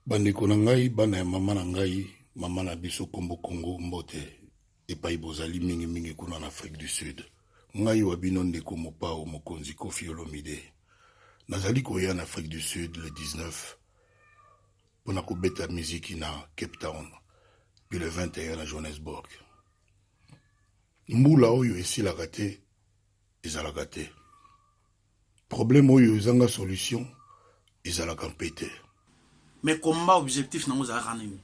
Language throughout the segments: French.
Bandeko na ngai, bana ya mama na ngai, mama na biso kombo Congo mbote. Epai bozali mingi mingi kuna en Afrique du Sud. Ngai wabino ndeko mopao mokonzi Koffi Olomide. Nazali koya en Afrique du Sud le 19. Pona kobeta miziki na Cape Town. Puis le 21 à Johannesburg. Mbula oyo esilaka te, ezalaka te. Problème oyo ezanga solution, ezalaka mpe te. Mais combat objectif nango za ranini.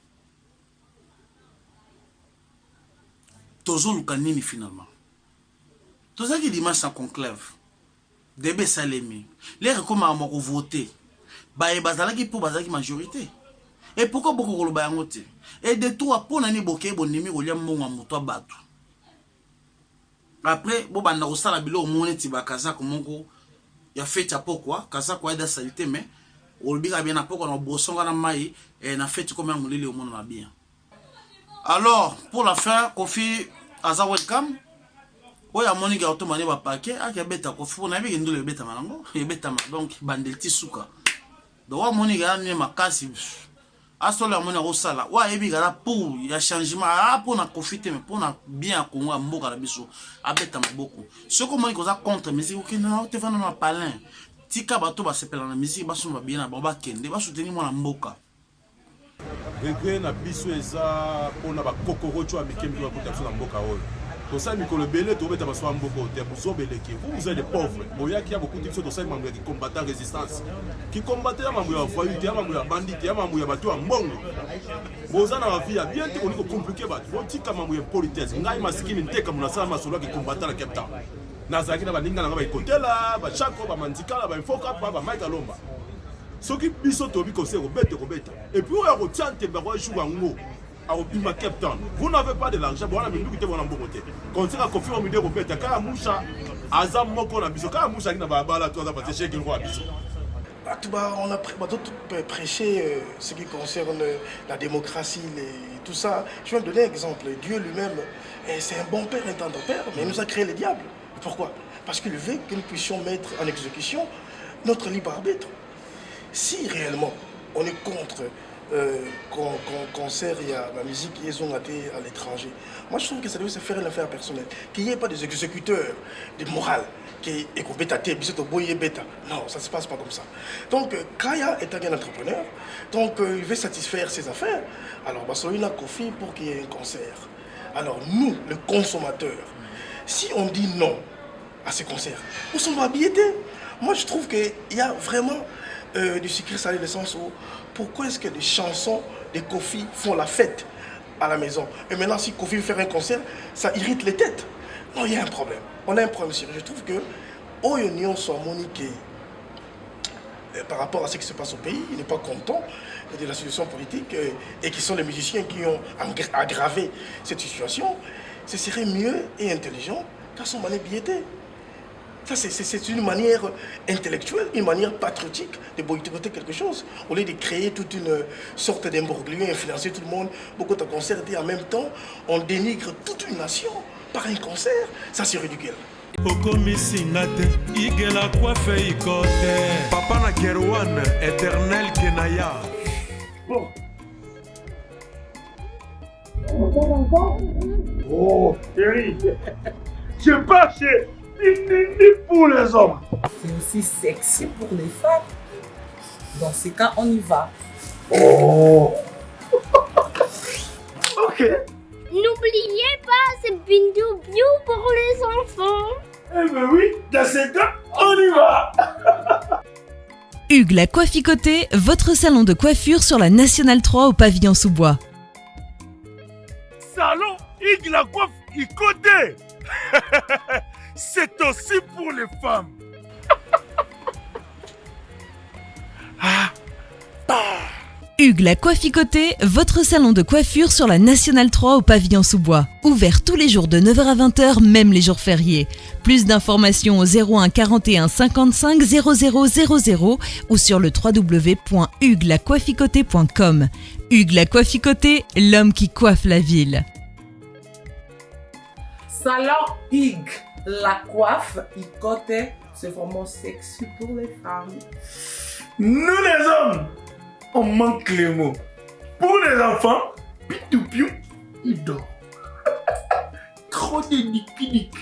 Tozo lukanini finalement. Toza ki dimanche sans conclave. Debe salemi. Les recommandent à moko voter. Ba e bazalaki pour bazalaki majorité. Et pourquoi beaucoup koloba yango te? Et de tout à pona ni boke bonimi kolia mbongo moto batu. Après bo banda ko sala bilo mone ti bakaza ko moko ya fete apokwa, kaza ko aida salite mais olbika bien apoko na bosonga na mai et na fete comme mulili au monde na bien. Alors pour la fin Koffi aza welcome. Oya moninga automane ba paquet aka beta Koffi na bi ndule beta manango, e beta ma donc bandelti suka. Do wa moninga ni makasi asolo amona rosala wa ebiga la pour ya changement pour na Koffi te mais pour na bien Congo mboka la biso abeta maboko ce que moi koza contre musique ok na te vana na palin tika bato ba sepela na musique ba soma bien na ba kende ba soutenir moi na mboka regret na biso eza pona ba kokorocho amikembi ba kota na mboka oyo to ça mikolo belé to beta ba so mboka te buzo beleke vous êtes des pauvres boya qui a beaucoup de choses to ça mambo qui combattant résistance qui combattait mambo ya voyou te mambo ya bandit te mambo ya bato ya mbongo boza na vie ya bien te on ko compliquer ba to tika mambo ya politesse ngai masikini nteka munasala masolo ki combattant la Cape Town nazaki na baninga na ba ikotela ba chako ba mandikala ba infoka ba Mike Alomba soki biso tobi conseil ko beta et puis on a retient ba ko jouer ngo au Pima Cape Town. Vous n'avez pas de l'argent, vous avez mis bon en beauté. Quand c'est Koffi Olomide Robert, quand Moucha Azam Moko na biso, quand Moucha na bala toi parce que chez qui roi biso. On a prêché ce qui concerne la démocratie et tout ça. Je vais donner un exemple. Dieu lui-même, c'est un bon père, un tendre père, mais il nous a créé le diable. Pourquoi? Parce qu'il veut que nous puissions mettre en exécution notre libre arbitre. Si réellement on est contre concert, il y a la musique, ils ont été à l'étranger. Moi, je trouve que ça devait se faire une affaire personnelle. Qu'il n'y ait pas des exécuteurs de morale qui est bêta, bêta. Non, ça ne se passe pas comme ça. Donc, Kaya est un entrepreneur, donc il veut satisfaire ses affaires. Alors, il a Koffi pour qu'il y ait un concert. Alors, nous, les consommateurs, si on dit non à ces concerts, nous sommes habillés. Moi, je trouve qu'il y a vraiment du sucré salé, le sens où pourquoi est-ce que les chansons de Koffi font la fête à la maison? Et maintenant, si Koffi veut faire un concert, ça irrite les têtes. Non, il y a un problème. On a un problème sérieux. Je trouve que Oyonion soit moniqué par rapport à ce qui se passe au pays. Il n'est pas content de la situation politique et qui sont les musiciens qui ont aggravé cette situation. Ce serait mieux et intelligent qu'à son manière billetée. Ça, c'est une manière intellectuelle, une manière patriotique de boycotter quelque chose. Au lieu de créer toute une sorte d'imbroglio, influencer tout le monde, beaucoup de concerts, et en même temps, on dénigre toute une nation par un concert. Ça, c'est ridicule. Papa na Kerwan, éternel Kenaya. Bon. Oh, chérie, je pars chez ni pour les hommes. C'est aussi sexy pour les femmes. Dans ces cas, on y va. Oh. Ok. N'oubliez pas, c'est Bindou Biou pour les enfants. Eh ben oui, dans ces cas, on y va. Hugues la Coifficoté, votre salon de coiffure sur la Nationale 3 au pavillon sous-bois. Salon Hugues la Coifficoté. C'est aussi pour les femmes. Hugues la Coifficoté, votre salon de coiffure sur la Nationale 3 au pavillon sous-bois. Ouvert tous les jours de 9h à 20h, même les jours fériés. Plus d'informations au 01 41 55 00 00 ou sur le www.huguelacoifficoté.com. Hugues la Coifficoté, l'homme qui coiffe la ville. Salon Hugues la coiffe, c'est vraiment sexy pour les femmes. Nous les hommes, On manque les mots. Pour les enfants, Pitou-Piou, il dort. Trop de nipi-nipi.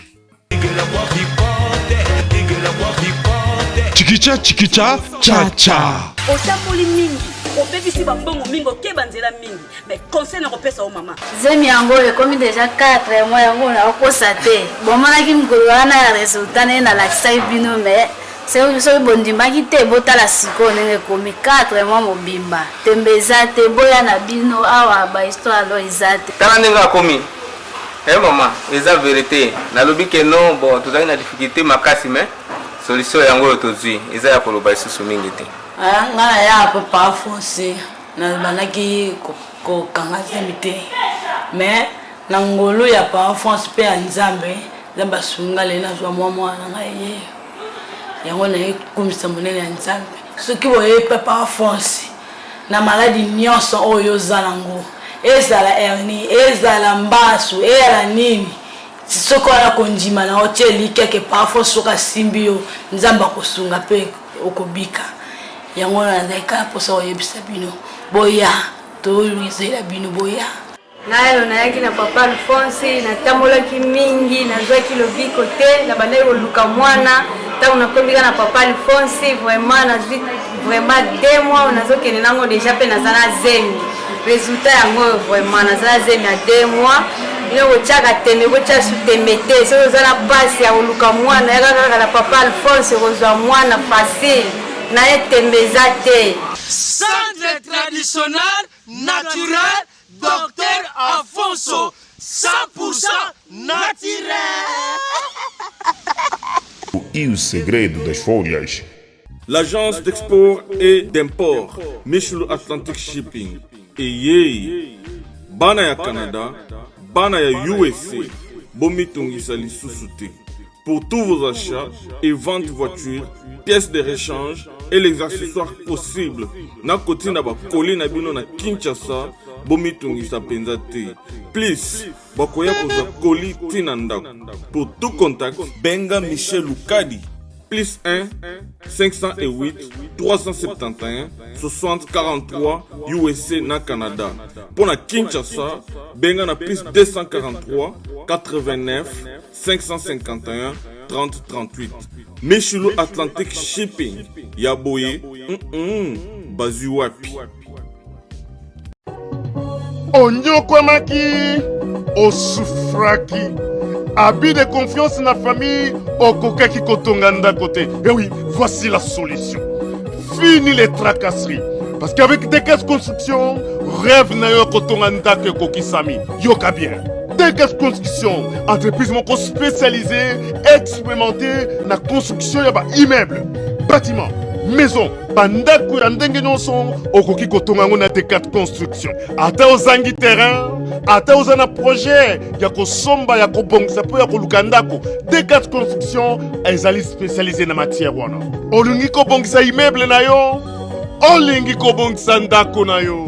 Chikicha, chikicha, cha cha. Osapoli mingi, obebisi bambongo mingi, okeba nzela mingi. Mais conseil na kopesa o mama. Zemi yango ekomi déjà 4 mois yango na okosa te. Bomonaki mokolo wana ya resultat nde nalakisaki bino mais soki bondimaki te botala sikoyo ndenge ekomi 4 mois mobimba. Tembe eza te boya na bino awa bahistoire alo eza te. Tala ndenge akomi. Maman, eza vérité. Nalobi ke non, bon, tozali na difficulté makasi mais solution yango tozwi eza ya koloba isusu mingi te. Ngana ya papa fonce na banaki ko kanga zemite. Mais na ngolo ya pa France pe ya Nzambe, Nzamba sunga le na zwa mwa na ngai. Yango na ekumisa monene ya Nzambe. Soki boye papa fonce na maladie nyonso oyo zalango. Ezala hernie, ezala mbasu, ezala nini. Soko ala konjima na hoteli quelque parfois soka simbio Nzamba kosunga pe okobika. Yango na ndeka posa oyebisa bino. Boya, to yizela bino boya. Nayo na yaki na papa Alphonse na tamolaki mingi na zwaki lobiko te na bandai oluka mwana tangu nakombika na papa Alphonse vraiment na vraiment 2 mois nazokende nango déjà pe nazana zemi. Résultat yango vraiment nazana zemi à 2 mois. Ino kochaka tene kocha sutemete so zana basi ya oluka mwana yaka na papa Alphonse kozwa mwana facile na etembeza te. Centre traditionnel naturel Docteur Afonso 100% naturel. E o segredo das folhas. L'agence d'export et d'import Michelo Atlantic Shipping eye bana ya Canada, bana ya USA, bomitungisa lisusu te. Pour tous vos achats et ventes de voitures, pièces de rechange et les accessoires possibles. Na koti na ba koli na bino na Kinshasa, bomitungisa penza te. Please, bakoya koza koli tina ndako. Pour tout contact, benga Michel Lukadi. Plus 1 508 371 60 43 USA na Canada. Pour na Kinshasa, benga na plus 243 89 551 30 38. Michelo Atlantic Shipping. Yaboye, bazu wapi. Onyokwamaki, osufraki. Habit de confiance dans la famille, okokaki kotonganda côté. Et oui, voici la solution. Fini les tracasseries. Parce qu'avec des caisses construction, rêve na yo kotonganda ke kokisami. Yoka bien. Des caisses construction, entreprise moko spécialisée, expérimentée na construction ya ba immeuble, bâtiment, maison, bandako ya ndenge nyonso okoki kotonga ngo na T4 construction. Ata ozangi terrain, ata ozana projet ya kosomba ya kobongisa po ya koluka ndako, T4 construction ezali spécialisé na matière wana. Olingi kobongisa immeuble na yo, olingi kobongisa ndako na yo,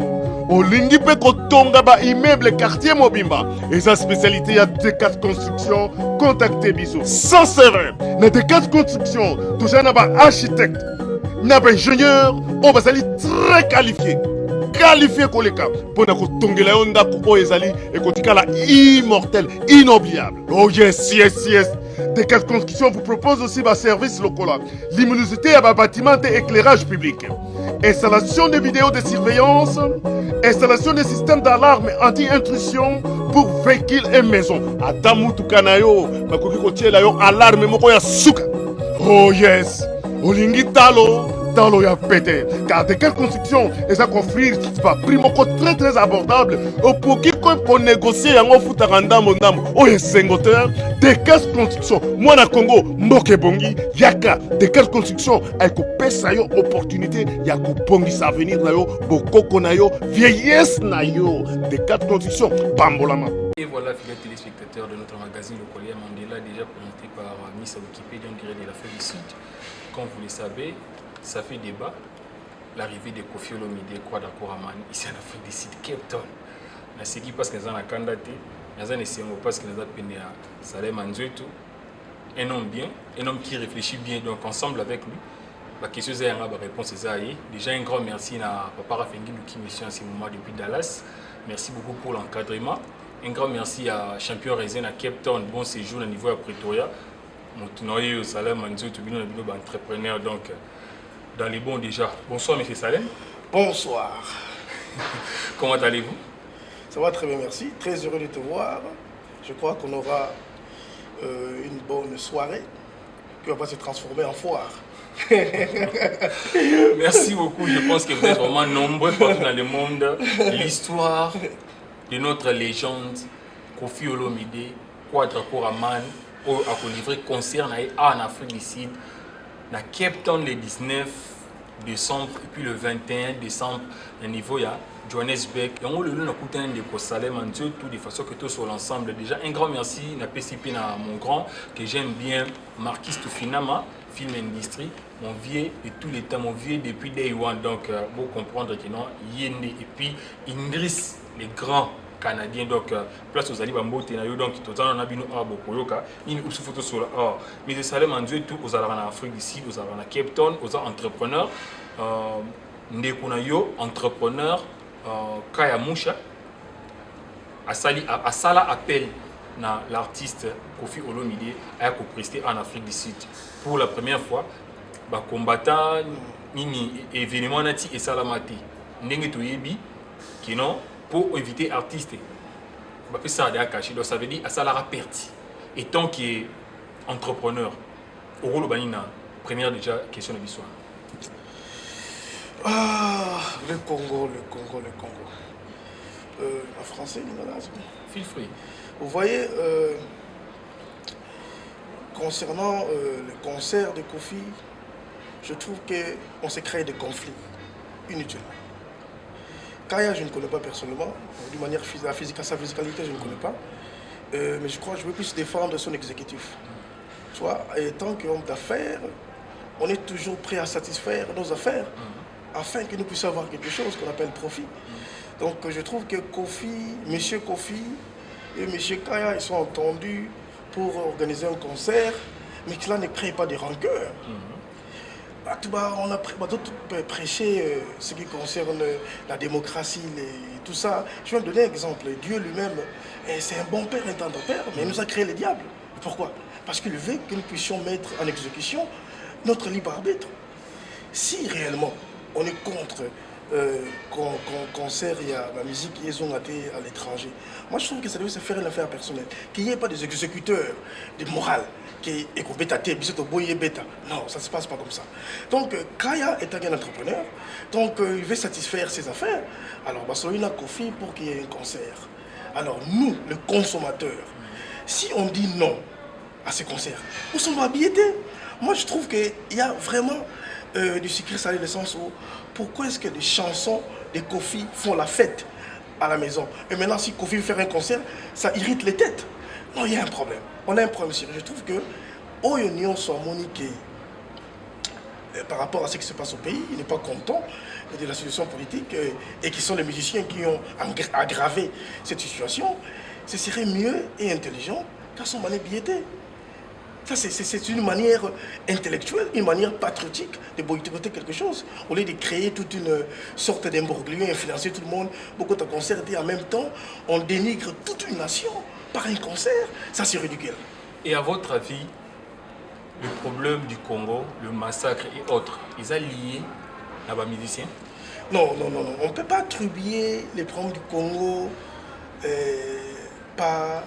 olingi pe kotonga ba immeuble quartier mobimba. Eza spécialité ya T4 construction, contactez biso. Sans serveur, na T4 construction, toujours na ba architecte, na ba ingénieur, on va aller très qualifié. Qualifié koleka pour na kotongela yo ndako o ezali ekotikala immortel, inoubliable. Oh yes, yes, yes. T4 construction vous propose aussi ba service local, luminosité à ba bâtiment et éclairage public, installation de vidéos de surveillance, installation de systèmes d'alarme anti-intrusion pour véhicules et maisons. Ata mutuka na yo bakoki kotiela yo alarme moko ya suka. Oh yes, olingi talo ya pété. Car T4 construction et ça offrir pas prix moko très abordable pour qui qu'on négocier yango futaka ndambo o yesengoteur. T4 construction moi na Congo mboke bongi yaka T4 construction ay ko pesa yo opportunité ya ko bongi sa avenir na yo bokoko na yo vieillesse na yo. T4 construction bambolama. Et voilà, fidèles téléspectateurs de notre magazine Le Collier Mandela, déjà présenté par Miss Wikipédia, on dirait de l'Afrique du Sud. Comme vous le savez, ça fait débat. L'arrivée de Koffi Olomide, Kwada Koraman, ici en Afrique du Sud, Cape Town. C'est qui parce que nous avons un candidat, nous avons un parce que nous avons un Salem Anzueto, un homme bien, un homme qui réfléchit bien, donc ensemble avec lui, La question est la réponse est ça. Déjà un grand merci à Papa Rafengi qui me suit en ce moment depuis Dallas. Merci beaucoup pour l'encadrement. Un grand merci à Champion Rezen à Cape Town, bon séjour au niveau à Pretoria. Mon au Salem Manzo, tu es un entrepreneur donc dans les bons déjà. Bonsoir M. Salem. Bonsoir. Comment allez-vous? Ça va très bien, merci. Très heureux de te voir. Je crois qu'on aura une bonne soirée qui va pas se transformer en foire. Merci beaucoup. Je pense que vous êtes vraiment nombreux partout dans le monde. L'histoire de notre légende, Koffi Olomide, Quadra Aman, a livré concert en Afrique du Sud, à Cape Town le 19 décembre et puis le 21 décembre, au niveau de Johannesburg. Et on le a écouté de Salem en Dieu, tout de façon que tout sur l'ensemble. Déjà, un grand merci à PCP, à mon grand, que j'aime bien, Marquis Toufinama, Film Industry, mon vieux de tous les temps, mon vieux depuis Day One. Donc, pour comprendre que non, Yende et puis Indris, les grands Canadiens. Donc, place aux alibes en beauté, donc, tout le temps, on a bien Bokoyoka, il nous photo sur la. Mais Salem en Dieu, tout aux en Afrique du Sud, aux en Cape Town, aux entrepreneurs, Ndekunayo, entrepreneur, Kaya Moucha, à Sala appel l'artiste Koffi Olomide a prester en Afrique du Sud. Pour la première fois, les combattants, nini événement nati et salamati, n'engue toyebi, qui non pour éviter artiste. Ça a caché, donc ça veut dire à salara perti. Et tant qu'il est entrepreneur, au rôle banina, première déjà question de l'histoire. Ah, le Congo. En français, feel free. Vous voyez, concernant le concert de Koffi, je trouve qu'on s'est créé des conflits inutilement. Kaya, je ne connais pas personnellement, d'une manière sa physicalité, je ne connais pas, mais je crois que je veux plus défendre son exécutif. Tu vois, et tant qu'homme d'affaires, on est toujours prêt à satisfaire nos affaires afin que nous puissions avoir quelque chose qu'on appelle profit. Donc je trouve que M. Koffi et M. Kaya, ils sont entendus pour organiser un concert, mais que cela ne crée pas de rancœur. On a prêché ce qui concerne la démocratie et tout ça. Je vais vous donner un exemple. Dieu lui-même, c'est un bon père, un tendre père, mais il nous a créé le diable. Pourquoi? Parce qu'il veut que nous puissions mettre en exécution notre libre arbitre. Si réellement on est contre concert et la musique ils ont été à l'étranger, moi je trouve que ça devait se faire une affaire personnelle. Qu'il n'y ait pas des exécuteurs de morale qui est bêta, non, ça ne se passe pas comme ça. Donc Kaya est un entrepreneur, donc il veut satisfaire ses affaires. Alors Barcelone a Koffi pour qu'il y ait un concert. Alors nous, le consommateur, si on dit non à ces concerts, où sont nos billets? Moi je trouve qu'il y a vraiment du sucré salé, le sens où pourquoi est-ce que les chansons de Koffi font la fête à la maison? Et maintenant, si Koffi veut faire un concert, ça irrite les têtes. Non, il y a un problème. On a un problème sérieux. Je trouve que Oyonion soit moniqué par rapport à ce qui se passe au pays. Il n'est pas content de la situation politique et qui sont les musiciens qui ont aggravé cette situation. Ce serait mieux et intelligent qu'à son manière billetée. Ça, c'est une manière intellectuelle, une manière patriotique de boycotter quelque chose. Au lieu de créer toute une sorte d'imbroglio, influencer tout le monde, beaucoup de concerts, et en même temps, on dénigre toute une nation par un concert. Ça, c'est ridicule. Et à votre avis, le problème du Congo, le massacre et autres, ils sont liés à les musiciens? Non. On ne peut pas attribuer les problèmes du Congo par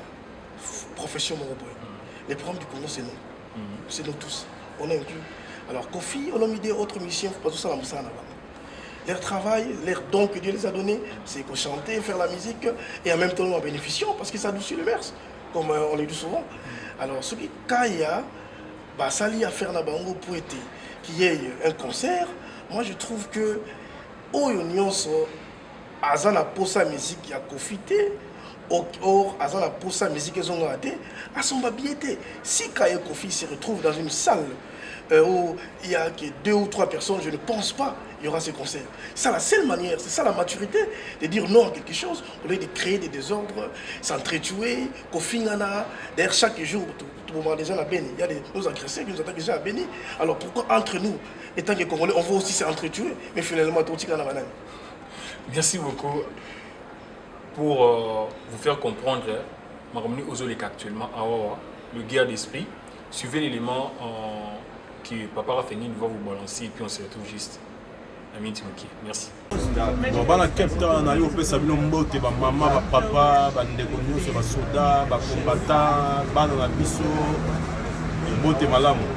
profession monopole. Les problèmes du Congo, c'est nous. C'est nous tous. On est inclus. Alors, Koffi, Olomide, autres missions, pas tout ça dans ça. Leur travail, leur don que Dieu les a donné, c'est qu'on chanter, faire la musique et en même temps en bénéficiant parce que ça adoucit le mers, comme on le dit souvent. Alors, ce qui Kaya, Sali à faire la bango pour été qu'il y ait un concert, moi je trouve que Oyonion Azana pour sa musique a profité. Or, Azana pour sa musique ils ont raté, à son babiété. Si Kaya Koffi se retrouve dans une salle où il y a que 2 ou 3 personnes, je ne pense pas il y aura ces concerts. C'est la seule manière, c'est ça la maturité, de dire non à quelque chose, au lieu de créer des désordres, s'entretuer, qu'au final, d'ailleurs chaque jour, tout le monde déjà à Béni, il y a nos agresseurs qui nous attaquent déjà à Béni. Alors pourquoi entre nous, étant que Congolais, on veut aussi s'entretuer, mais finalement, tout le monde. Merci beaucoup pour vous faire comprendre, Maramuni Ozolek actuellement, le guerre d'esprit. Suivez l'élément que Papa Rafengin va vous balancer et puis on se retrouve juste. Amin Timoki, merci. Bana capteur na yo pesa bino mbote ba mama ba papa ba ndeko nyonso ba soda ba combattant bana na biso mbote malamu.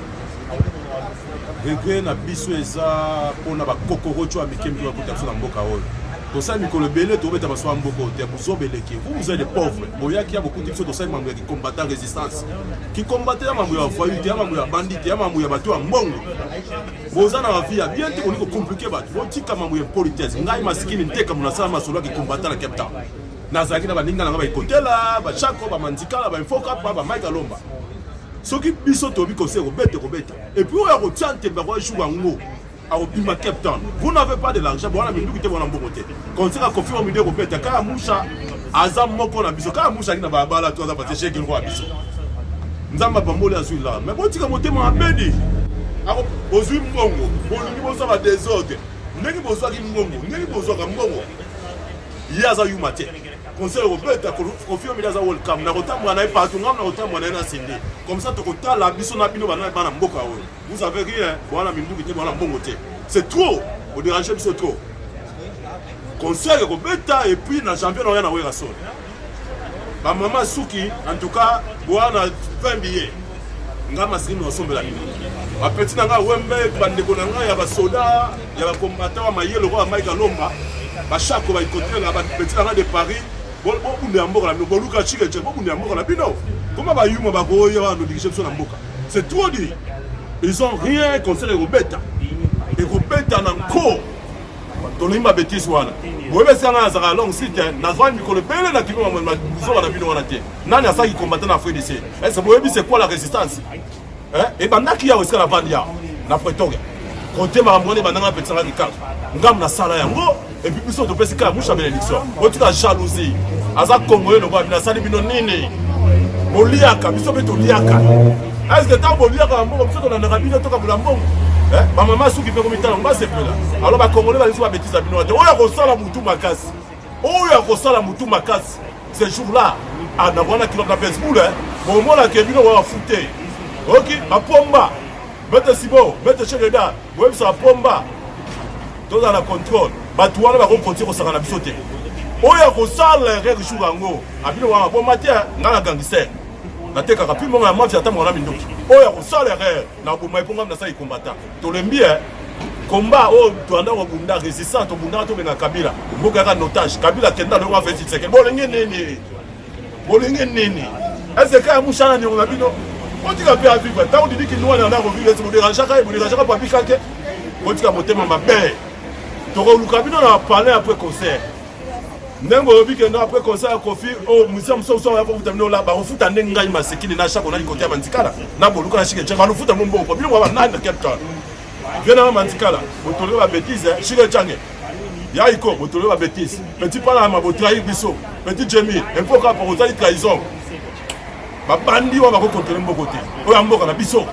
Regret na biso eza pona ba kokorocho amikembi wa kota na mboka oyo. Tout ça, Mikolo Belé, tu vas te vous êtes des pauvres. Il y a beaucoup de choses qui combattent la résistance. Qui combattent la foyer, la bandit, la bateau en bongo. Vous avez la vie, bien que compliqué. Vous avez la politesse. Vous avez la sécurité comme la salle qui combattent la capitale. Nazaki na baninga na côté là, ba chako ba mandika ba infoka ba maika lomba. Soki biso tobi ko se robete. Et puis on a retiante ba jouer ngo. Vous n'avez pas de l'argent, vous avez mis vous avez côté. Quand c'est à confier au milieu de quand Moucha, Azam Moko na biso, quand Moucha qui n'a pas la toile, parce que j'ai qu'il voit biso. Nous avons pas molé à celui-là. Mais bon, tu as monté mon abéni. Alors, aux huit mongo, au niveau de la désordre, n'est-ce pas besoin de mongo, n'est-ce pas besoin de mongo. Il y a ça eu matin. Conseil européen, confié au milieu de la welcome, na rotam wana partout, na rotam wana na sindi. Comme ça, tu as la biso na bino bana bana mboka oyo. Vous avez rien, voilà mindu qui voilà bon côté. C'est trop, vous dérangez c'est trop. Conseil européen et puis na janvier on rien à voir ça. Ma maman Souki, en tout cas, voilà 20 billets. Nga masini ensemble la. Ma petite nanga wembe bandeko nanga ya ba soda, ya ba combattant wa mayelo wa Maika Lomba. Ba chako ba côté là ba petite nanga de Paris. Bon la mboka chike bon la bino. Comment ba yuma ba ko ya no dirige sur la mboka. C'est trop dit. Ils ont rien contre les Robeta. Et Robeta na encore. Tolimba bêtise wana. Bobe sanga za long site na zwa Mikolo Belé na kibo ma zo na bino wana te. Nani asa qui combattant na Afrique du Sud. Est-ce que c'est quoi la résistance? Hein? Et bandaki ya aussi la bandia na Pretoria. Côté ma mone bandanga petit sanga kika. Ngam na sala yango. Et puis biso to pesi ka musha bénédiction. Oti la jalousie. Aza Congolais no ba bina sali bino nini. Boliaka biso beto liaka. Est-ce que tant boliaka mbongo biso to na ngabino to ka bulambongo. Hein? Ma maman souki pe komita ngba c'est peu là. Alors ba Congolais ba biso ba bêtise bino. Oya ko sala mutu makasi. Oya ko sala mutu makasi. Ce jour-là, à na wana kilo na Facebook hein. Bon mona ke bino wa fouté. OK, ma pomba. Bete sibo, bete cheleda. Boye sa pomba. Dans la contrôle, batouana va continuer au Sarana Bisoté. Oya ko sala règle churango. Abino wa bon matin, ngana gangster. Na teka ka pimo na mafia ta mona mindoki. Oya ko sala règle na bo mai ponga na sa combattant. To lembi combat o tuanda ko bunda résistant to bunda to benga Kabila. Mboka ka notage. Kabila kenda le wa 27 secondes. Bolenge nini? Bolenge nini? Est-ce que ya mushana ni on a bino? On dit que bien vivre. Tant on dit qu'il nous on a revivre, c'est pour déranger pas piquer. On dit que motema mabe. Toko Lukabino a parlé après concert. Nengo weekend après concert Kofi oh musia mso ya pour terminer là ba ofuta ndenga ima sekini na shako na côté mantikala na boluka na shike changa ofuta mombo ko bino wa nani captain viens na mantikala botolo ba bêtise shike change ya iko botolo ba bêtise petit pas là ma botrahi biso petit Jemmy un peu pour aux trahison ba bandi wa ba ko contrôler mboko te o ya mboka na biso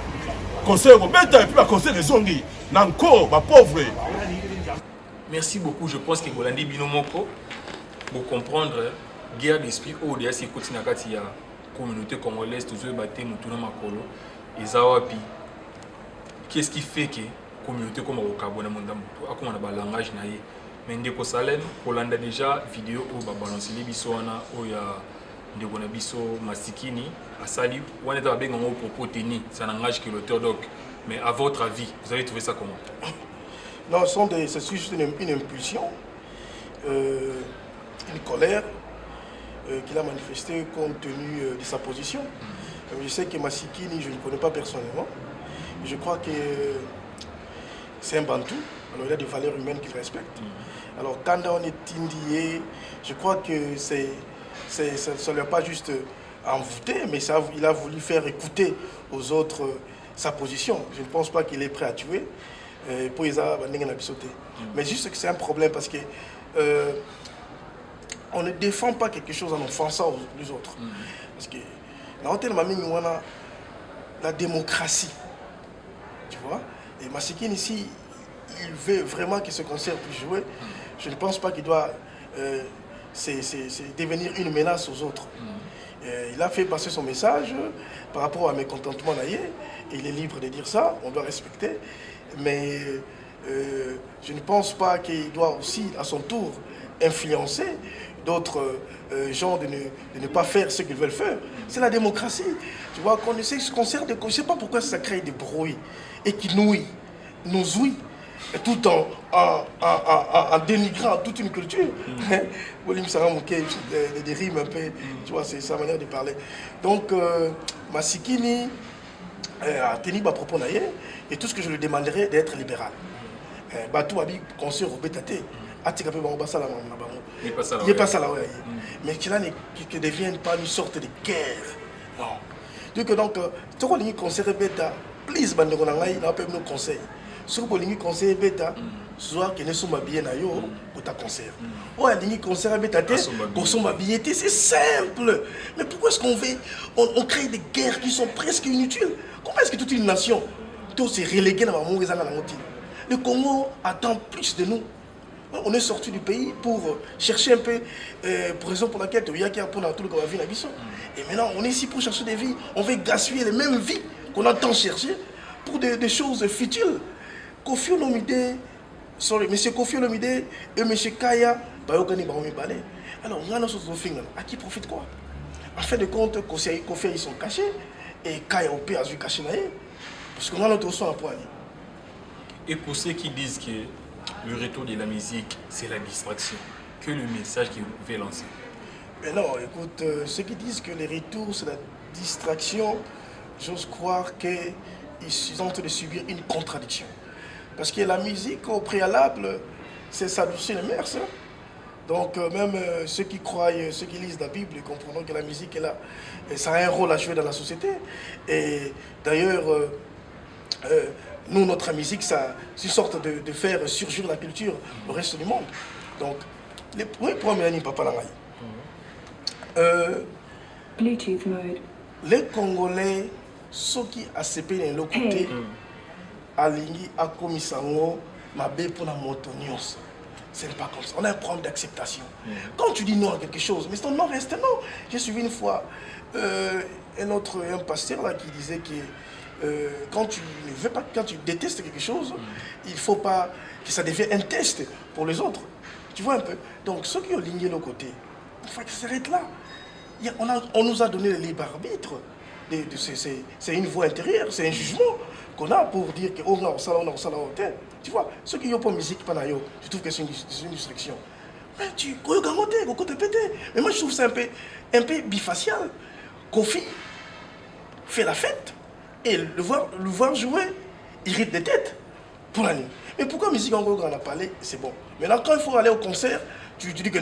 conseil ko beta et puis ba conseil les zongi na encore ba pauvre. Merci beaucoup. Je pense que Golandi Binomoko, pour comprendre, guerre d'esprit, ODA, c'est continue à la communauté congolaise, toujours battre Moutouna Makolo, et Zawapi. Qu'est-ce qui fait que la communauté comme Okabona Mondamoutou, à comment on a un langage naïe. Mais Ndeko Salem, Hollande déjà, vidéo où on a balancé les bisouana, où il y a Ndeko Nabiso Masikini, à Sali, où on est à bien en propos tenu, c'est un langage que l'auteur donc. Mais à votre avis, vous avez trouvé ça comment? Non, c'est juste une impulsion, une colère qu'il a manifestée compte tenu de sa position. Je sais que Masikini, je ne le connais pas personnellement. Je crois que c'est un Bantou, alors il a des valeurs humaines qu'il respecte. Alors quand on est indié, je crois que ça ne lui a pas juste envoûté, mais il a voulu faire écouter aux autres sa position. Je ne pense pas qu'il est prêt à tuer. pour les mais juste que c'est un problème parce que on ne défend pas quelque chose en offensant les autres. Parce que la démocratie, tu vois, et Masikini ici, il veut vraiment que ce concert puisse jouer. Je ne pense pas qu'il doit devenir une menace aux autres. Il a fait passer son message par rapport à mes contentements et il est libre de dire ça, on doit respecter. Mais je ne pense pas qu'il doit aussi, à son tour, influencer d'autres gens de ne pas faire ce qu'ils veulent faire. C'est la démocratie. Tu vois, qu'on essaie ce concert, je ne sais pas pourquoi ça crée des bruits et qui nous ouïe, tout en dénigrant toute une culture. Des rimes un peu, tu vois, c'est sa manière de parler. Donc, Masikini a tenu ma propos naïe et tout ce que je lui demanderais d'être libéral. Batou Abi, concert au Bétaté. Il n'est pas ça là, mais qu'il ne devienne pas une sorte de guerre. Non. Donc, tu as un conseil bêta, please, bande de Ronangaï, n'a pas eu nos conseils. Si vous avez un conseil bêta, soit que nous sommes bien à yo, ou ta concert. Ou un conseil bêta, c'est simple. Mais pourquoi est-ce qu'on veut, on crée des guerres qui sont presque inutiles? Comment est-ce que toute une nation doit se reléguer dans la mauvaise année? Le Congo attend plus de nous. On est sorti du pays pour chercher un peu, pour raison pour laquelle il y a tout le monde vie. Et maintenant, on est ici pour chercher des vies. On veut gaspiller les mêmes vies qu'on a tant cherché pour des choses futiles. Kofi Olomide, M. Kofi Olomide et M. Kaya, alors, on a nos choses à qui profite quoi? En fin de compte, Kofi ils sont cachés et Kaya au pays a vu caché parce qu'on a notre soin à poignet. Et pour ceux qui disent que le retour de la musique, c'est la distraction, que le message qu'ils veulent lancer? Mais non, écoute, ceux qui disent que le retour, c'est la distraction, j'ose croire qu'ils sont en train de subir une contradiction. Parce que la musique, au préalable, c'est s'adoucir les mœurs. Donc, même ceux qui croient, ceux qui lisent la Bible, comprendront que la musique est là. Et ça a un rôle à jouer dans la société. Et d'ailleurs, nous, notre musique, c'est une sorte de faire surgir la culture au reste du monde. Donc, les premiers années, papa Bluetooth mode. Les Congolais, ceux qui ACP dans le côté, Alingi, Akomisango, Mabé pour la montagneuse. Ce n'est pas comme ça. On a un problème d'acceptation. Quand tu dis non à quelque chose, mais ton non reste non. J'ai suivi une fois un pasteur là qui disait que quand tu ne veux pas, quand tu détestes quelque chose, il ne faut pas que ça devienne un test pour les autres. Tu vois un peu? Donc ceux qui ont ligné le côté, il faut que ça s'arrête là. On nous a donné le libre arbitre. C'est une voix intérieure, c'est un jugement qu'on a pour dire que oh non, ça là, tu vois, ceux qui n'ont pas de musique, je trouve que c'est une distraction. Mais mais moi je trouve ça un peu bifacial. Kofi fait la fête et le voir jouer, il rite des têtes pour la nuit. Mais pourquoi musique en gros, on a parlé, c'est bon. Maintenant, quand il faut aller au concert, tu dis que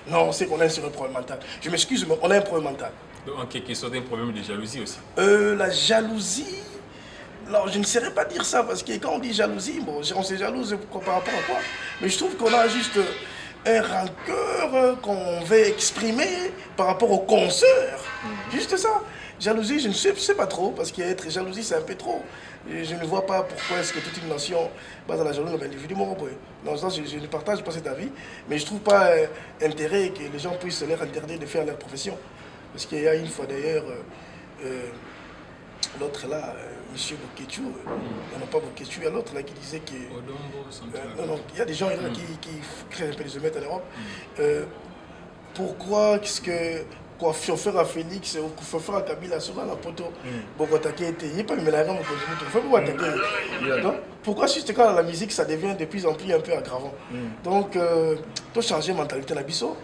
non, c'est qu'on a un problème mental. Je m'excuse, mais on a un problème mental. Donc, en quelque sorte, un problème de jalousie aussi. La jalousie, alors je ne saurais pas dire ça, parce que quand on dit jalousie, bon, on se jalouse par rapport à quoi? Mais je trouve qu'on a juste un rancœur qu'on veut exprimer par rapport au concert. Juste ça. Jalousie, je ne sais pas trop, parce qu'être jalousie, c'est un peu trop. Je ne vois pas pourquoi est-ce que toute une nation base à la jalousie d'un individu. Dans ce sens, je ne partage pas cet avis, mais je ne trouve pas intérêt que les gens puissent leur interdire de faire leur profession. Parce qu'il y a une fois d'ailleurs, l'autre là, M. Bokechu, non pas Bokechu, il y a l'autre là qui disait que... non, il y a des gens là qui créent un peu des émeutes en Europe. Pourquoi qu'est-ce que... Quoi, chauffeur à Félix, chauffeur à Kabila, souvent la poteau, beaucoup attaqué, il n'y a pas de mélange, il faut pas attaquer. Pourquoi juste quand la musique, ça devient de plus en plus un peu aggravant. Donc, tu changer la mentalité de la biso,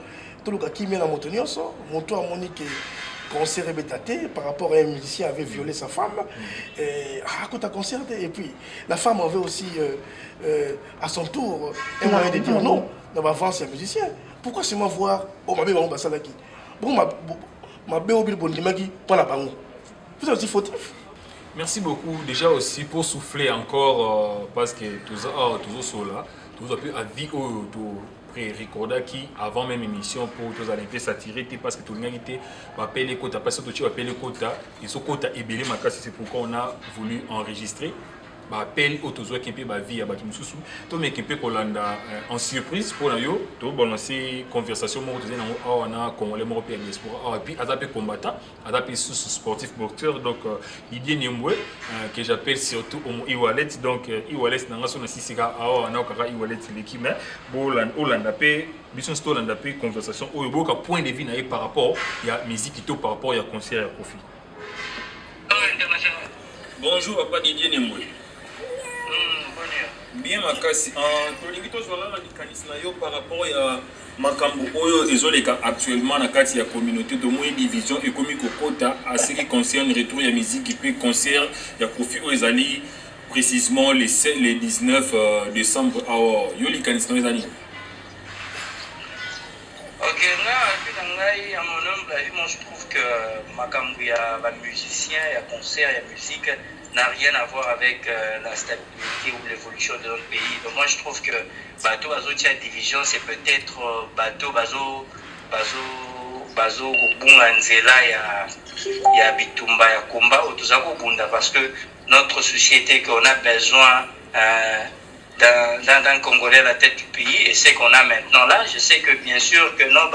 tout le cas qui met la montagne, mon tour à Monique, concert rébétaté par rapport à un musicien avait violé sa femme, et quand tu concerté, et puis la femme avait aussi, à son tour, un moyen de dire non, dans l'avance, c'est un musicien. Pourquoi seulement voir, oh, ma belle, on va ça là qui. Bon, ma béobil bondimagi pour la bango. Vous êtes aussi fautif. Merci beaucoup. Déjà aussi pour souffler encore, parce que tout ça là, tout ça peut à vie au pré-recorda qui avant même émission pour tous les s'attirer parce que tout le monde était appelé les quotas parce que tu appelles les quotas et ce quota est belé ma c'est pourquoi on a voulu enregistrer. Appel au tozo qui peut vie à bâtiment sous tout mais qui peut Colanda en surprise pour nous tout balancer conversation moi on a congolais européen et puis adapté combattant adapté sous sportif boxeur donc Didier Niembwe que j'appelle surtout au e-wallet donc e-wallet dans son sisika on a au e-wallet l'équipe mais Hollanda pe mission Hollanda pe conversation au boka point de vue par rapport il y a musique tout par rapport il y a concert à profit. Bonjour papa Didier Niembwe. Bien makasi tolingi tozwala na likanisi na yo par rapport ya makambo oyo ezoleka actuellement na kati ya communauté de moyen division ekomi kokota à ce qui concerne retour ya musique et puis concert ya Kofi oyo ezali précisément les 19 décembre alors yo likanisi na ezali OK ngai à mon humble avis moi je trouve que makambo ya ba musicien ya concert ya musique n'a rien à voir avec la stabilité ou l'évolution de notre pays. Donc moi je trouve que bateau bazotia division c'est peut-être bateau bazo bunga nzela ya bitumba ya komba otuzako bunda parce que notre société qu'on a besoin d'un Congolais à la tête du pays et c'est qu'on a maintenant là. Je sais que bien sûr que non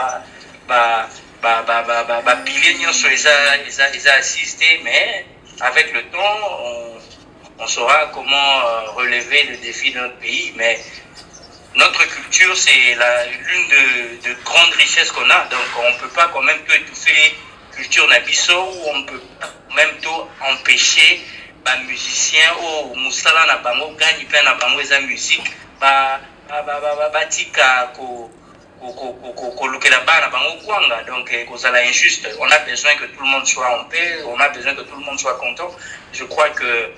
pilier nyonso ils a assisté mais avec le temps, on saura comment relever le défi de notre pays. Mais notre culture, c'est l'une de grandes richesses qu'on a. Donc, on ne peut pas quand même tout étouffer culture nabiso ou on ne peut pas même tout empêcher les musiciens ou musala na bango gagne plein na bango eza musique tika donc injuste. On a besoin que tout le monde soit en paix, on a besoin que tout le monde soit content. Je crois que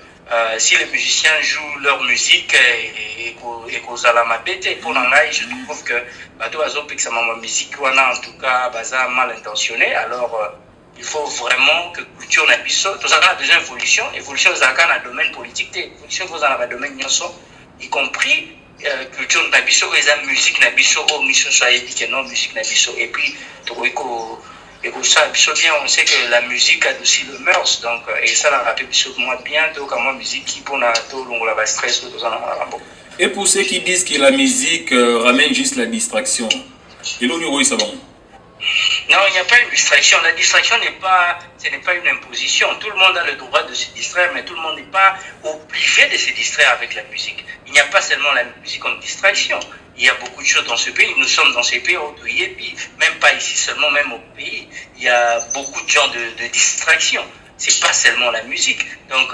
si les musiciens jouent leur musique et qu'on a la mabete pour l'anglais, je trouve que ma musique en tout cas mal intentionné. Alors il faut vraiment que culture nabiso, tout ça a besoin d'évolution. Évolution dans le domaine politique, évolution dans le domaine y compris culture nabiso et musique nabiso au mission soit éduqué non musique nabiso et puis et ça bien on sait que la musique a aussi le mœurs donc et ça la rappelle moi bien donc comment musique qui pour na tout la stress tout ça. Et pour ceux qui disent que la musique ramène juste la distraction et l'on y ça bon. Non, il n'y a pas une distraction. La distraction ce n'est pas une imposition. Tout le monde a le droit de se distraire, mais tout le monde n'est pas obligé de se distraire avec la musique. Il n'y a pas seulement la musique comme distraction. Il y a beaucoup de choses dans ce pays. Nous sommes dans ces pays autoyés, puis même pas ici seulement, même au pays. Il y a beaucoup de gens de distraction. C'est pas seulement la musique. Donc,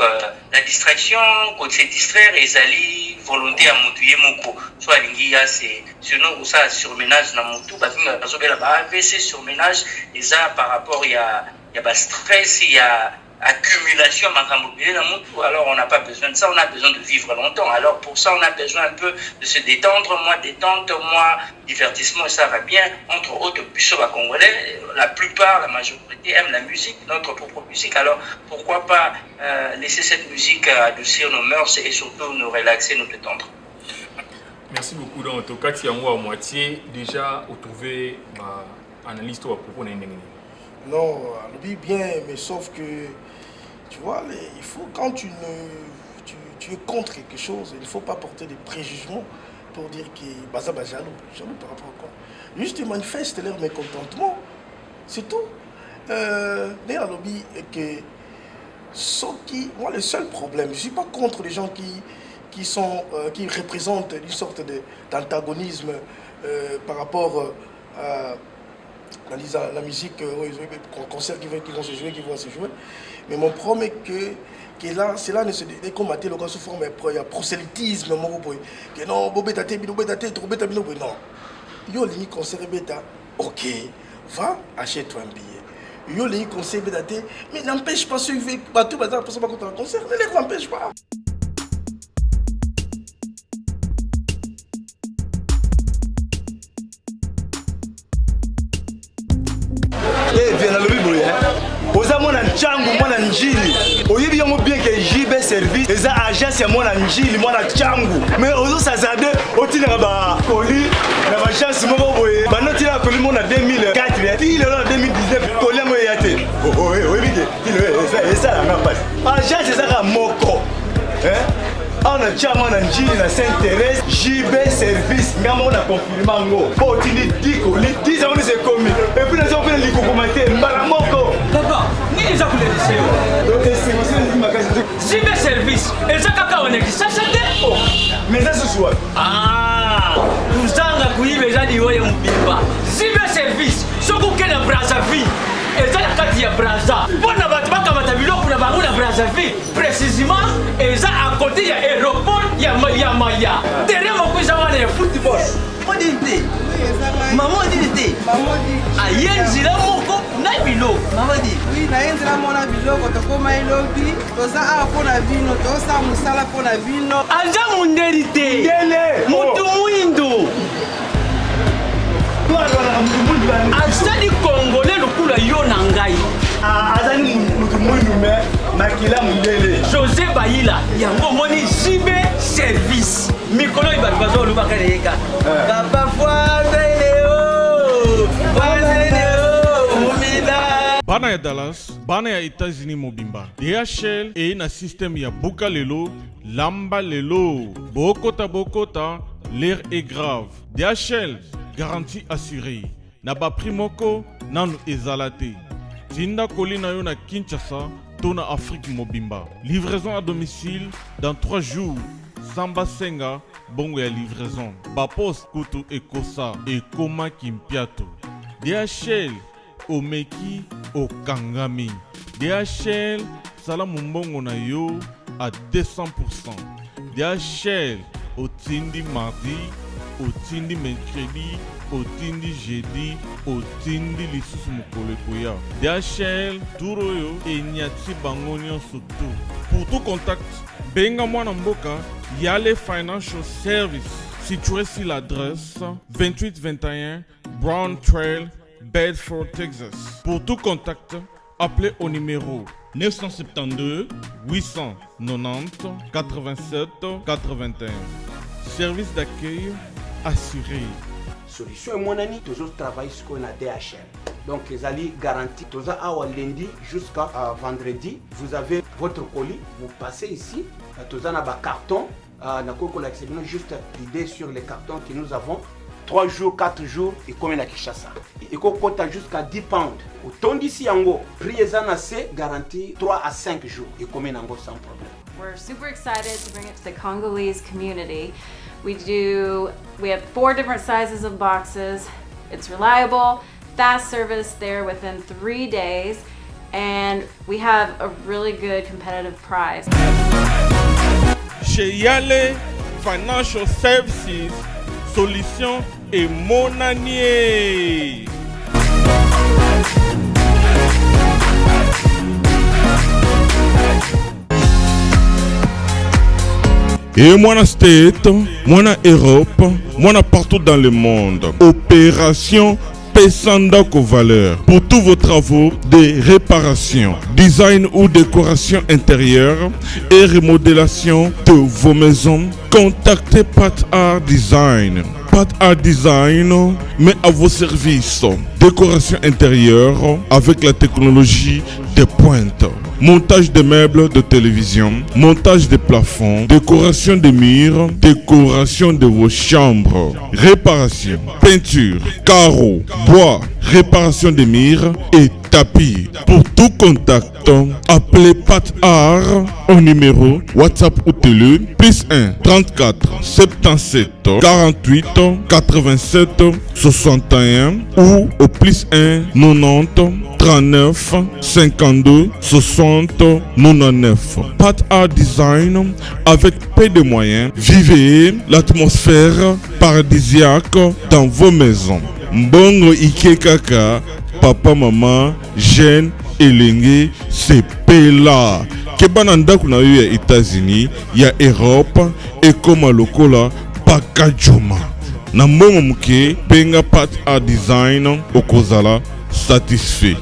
la distraction, quand c'est distraire, ils allaient volonté à montouiller mon co. Soit l'ingia, c'est sinon, ça surménage dans mon tout, parce que c'est surménage, et ça, par rapport, il y a stress, il y a accumulation, alors on n'a pas besoin de ça, on a besoin de vivre longtemps. Alors pour ça, on a besoin un peu de se détendre, moi détente, moi divertissement, et ça va bien. Entre autres, congolais, la plupart, la majorité aiment la musique, notre propre musique. Alors pourquoi pas laisser cette musique adoucir nos mœurs et surtout nous relaxer, nous détendre. Merci beaucoup. Donc, en tout cas, tu as à moitié déjà trouvé ma analyse à propos de Non, bien, mais sauf que, tu vois, il faut, quand tu es contre quelque chose, il ne faut pas porter des préjugements pour dire que jaloux par rapport à quoi. Juste ils manifestent leur mécontentement, c'est tout. D'ailleurs, lobby est que moi, le seul problème, je ne suis pas contre les gens qui représentent une sorte d'antagonisme par rapport à la musique, concert qui vont se jouer, mais mon problème est que là, cela ne se décommater le sous forme de prosélytisme, que non, non. Yo li concert bêta, ok, va achète-toi un billet. Yo li concert bêta, mais n'empêche pas ceux qui veulent tout bazar pour ça contre un concert, ne les empêche pas. Viens dans le bible, oza mwana nchangu mwana njini oyebi yango bien que service eza agence ya mwana njili mwana changu mais ozosazade otinaka bakoli na bagence moko boye banotinaka koli moko na 2004 ti lelo na 2019 koli yango eya te oyebike esalanga mpasi agence ezaka moko awa na tia mwana njili na Saint-Thérèse JB service nga moko na confirme yango mpo otindi 10 koli 10 yango nise ekomi epui naza kopena likokoma te mbala moko papa nini eza kulelisa yo JB service eza kaka wana kisasa te mais eza susu wapi tuzanga kuyiba eza liyoye mobimba JB service soki okende na Brazzaville eza na kati ya Brazza mpona bato bakamata biloko na bango na Brazzaville précisément eza à côté ya aéroport ya Maya derrière moko eza wana ya football odini te mama odini te aye nzela moko na biloko mamadi naye nzela mona biloko tokóma elobi toza awa mpo na bino tosala mosala mpo na bino aza mundeli te mutu mwindo azali congolais lokula yo na ngai azali mutu mwindu me makila mundele José Bayila yango moni JB service mikolo oyo bato bazolobaka leyeka bana ya Dallas, bana ya États-Unis mobimba. DHL et na système ya buka lelo, lamba lelo. Bokota, l'air est grave. DHL, garantie assurée. Na ba primoko, nanu ezalate. Tinda kolina yo na Kinshasa, tona Afrique mobimba. Livraison à domicile dans 3 jours. Samba Senga, bongo ya livraison. Bapos kutu ekosa, ekoma kimpiato. DHL, omeki okangami. DHL sala mumbongo na yo à 200%. DHL otindi mardi, otindi mercredi, otindi jeudi, otindi lisusu mokolo ekoya. DHL turo yo enyati bango nyonso tu. Pour tout contact, benga mwana mboka Yale Financial Service, situé sur l'adresse 2821 Brown Trail, Bedford, Texas. Pour tout contact, appelez au numéro 972 890 87 81. Service d'accueil assuré. Solution et mon ami, toujours travaille sur la DHL. Donc les alliés garantis, toujours à lundi jusqu'à vendredi, vous avez votre colis, vous passez ici, toujours dans un carton, juste l'idée sur les cartons que nous avons. 3 jours, 4 jours, et comme à Kinshasa. Et qu'on compte jusqu'à 10 pounds. Autant d'ici yango, prix est garanti 3 à 5 jours, et comme yango sans problème. We're super excited to bring it to the Congolese community. We have 4 different sizes of boxes. It's reliable, fast service there within 3 days, and we have a really good competitive price. Chez Yale Financial Services, solution et monanier. Et moi State, moi Europe, moi partout dans le monde. Opération Pesandako Valeur. Pour tous vos travaux de réparation, design ou décoration intérieure et remodélation de vos maisons, contactez Pat Art Design. Pat Art Design met à vos services décoration intérieure avec la technologie de pointe. Montage de meubles de télévision, montage de plafonds, décoration des murs, décoration de vos chambres, réparation, peinture, carreaux, bois, réparation des murs et tapis. Pour tout contact, appelez Pat Art au numéro WhatsApp ou télé +1 34 77 48 87 61 ou au +1 90 39 52 60 99. Pat Art Design avec peu de moyens. Vivez l'atmosphère paradisiaque dans vos maisons. Mbongo Ike Kaka, papa, maman, jeune, elenge, c'est pela. Kebananda kuna yo ya États-Unis, ya Europe, et comme lokola pakajoma. Na mbongo muke, penga Pat Art Design, okozala satisfait.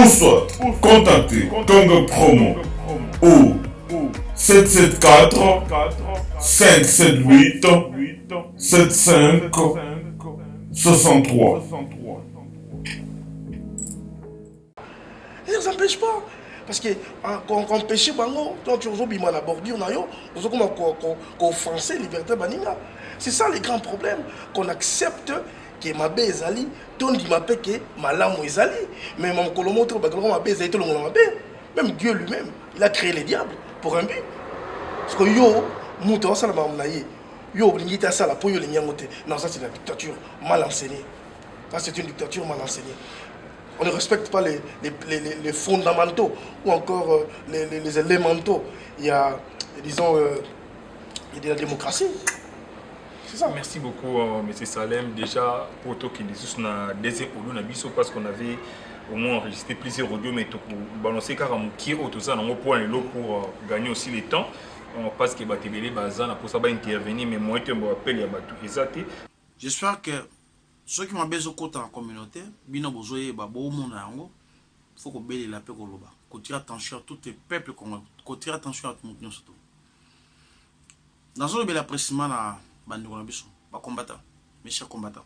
ou soit contactez Kanga Promo au 774 578 75 63. Et ça n'empêche pas. Parce que quand on pêche, quand tu rejoins la bordure, on a offensé la liberté banina. C'est ça les grands problèmes. Qu'on accepte que ma bé ezali, ton dit ma bé que ma lame ezali. Mais mon colomotre, ma bé ezali, même Dieu lui-même, il a créé les diables pour un but. Parce que yo, mouton, ça l'a yo, bringita ça la poyo les nyangote. Non, ça c'est la dictature mal enseignée. Ça c'est une dictature mal enseignée. On ne respecte pas les fondamentaux ou encore les élémentaux. Il y a, disons, il y a de la démocratie. C'est ça. Merci beaucoup, M. Salem. Déjà, pour toi qui est dans deuxième audio, parce qu'on avait au moins enregistré plusieurs audios, mais pour balancer carrément qui est tout ça, on point pour gagner aussi le temps. Parce que Batibélé Bazan pour ça intervenir, mais moi, je me rappelle, il y a tout exact. J'espère que ceux qui m'ont besoin de côté en communauté, bien besoin de bon monde il faut que belle la paix koloba. Qu'on tire attention à tous les peuples qu'on tire attention à tout le monde surtout. Dans ce bel appréciement à bande de combattants, mes chers combattants.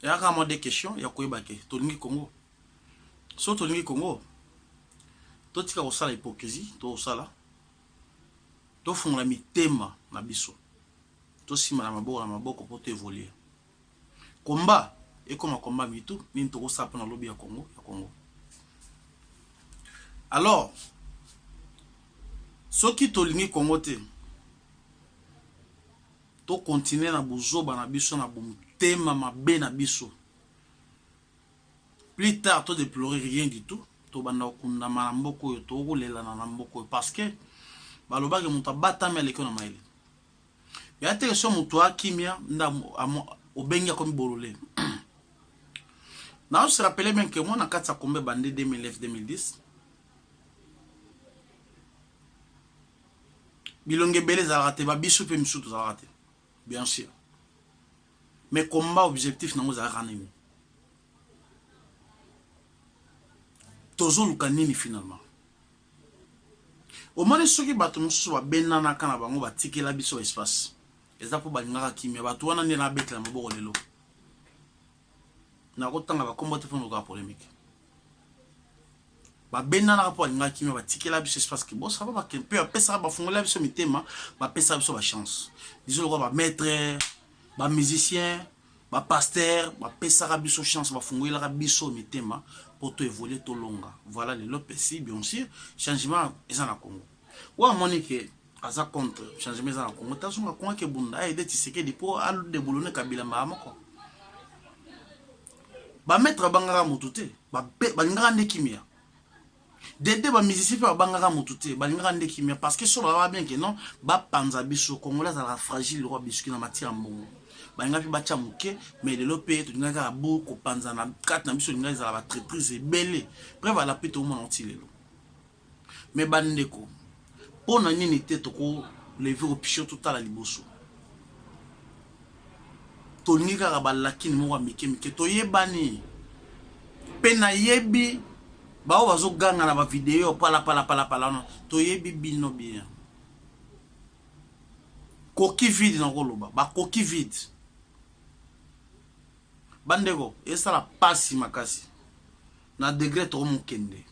Il y a vraiment des questions, il y a quoi baquer. Tolingi Congo. Sur Tolingi Congo, toi tu as aussi l'hypocrisie, toi aussi là. Toi font la mitema na biso. Toi si ma maboko pour évoluer. Combat et comme un combat mitou, ni to ça pour lobby à Congo, Alors, ceux qui tolingi Congo te, to continuer na buzoba na biso na bumtema mabe na biso. Plus tard, to déplorer rien du tout. To banda okunda manamboko yo to rolela na namboko parce que baloba ke muta batame aleko na maile. Ya te so mutu akimia nda obenga comme bololé. Na on se rappelle bien que moi na katsa kombe bandé 2009-2010. Bilonge belé za raté ba bisu pe misutu za raté. Bien sûr. Mais combat objectif na mo za ranemi. Tozo lukanini finalement. Au moins ceux qui battent musu wa benana kana bango ba tikela biso espace. Eza po balingaka kimia batu wana ni na betla maboko lelo. Na kotanga ba combattre pour nos polémique. Ba benana po balingaka kimia ba tikela biso espace ki bo ça va que peu apesa ba fongola biso mitema ba pesa biso ba chance. Disons le ba maître, ba musicien, ba pasteur, ba pesa biso chance ba fongola biso mitema. Pour te évoluer tout longa. Voilà les lopesi, bien sûr. Changement est en Congo. Ou à Monique, à sa contre, changement est en Congo. T'as son Congo qui est bon. Aïe, des tissus qui pour aller déboulonner Kabila Mahamako. Ba mettre Bangara Moutoute, ba ngande kimia. Dede ba musicien ba Bangara Moutoute, ba ngande kimia. Parce que ça va bien que non, ba panza biso Congo là, ça la fragile le roi biscuit dans matière mbongo. Banga fi bacha muke mais de l'opé to ngaka boko panza na 4 na biso ngaka za la traîtrise belé bref la pete au monde entier lelo mais bandeko pona nini te to ko lever au pichot tout à la liboso to ngaka ba lakini mo wa mike to yebani pena yebi ba o bazo ganga na ba vidéo pala to yebi bino bien koki vide na koloba ba koki vide bandeko esa la pasi makasi na degré to mukende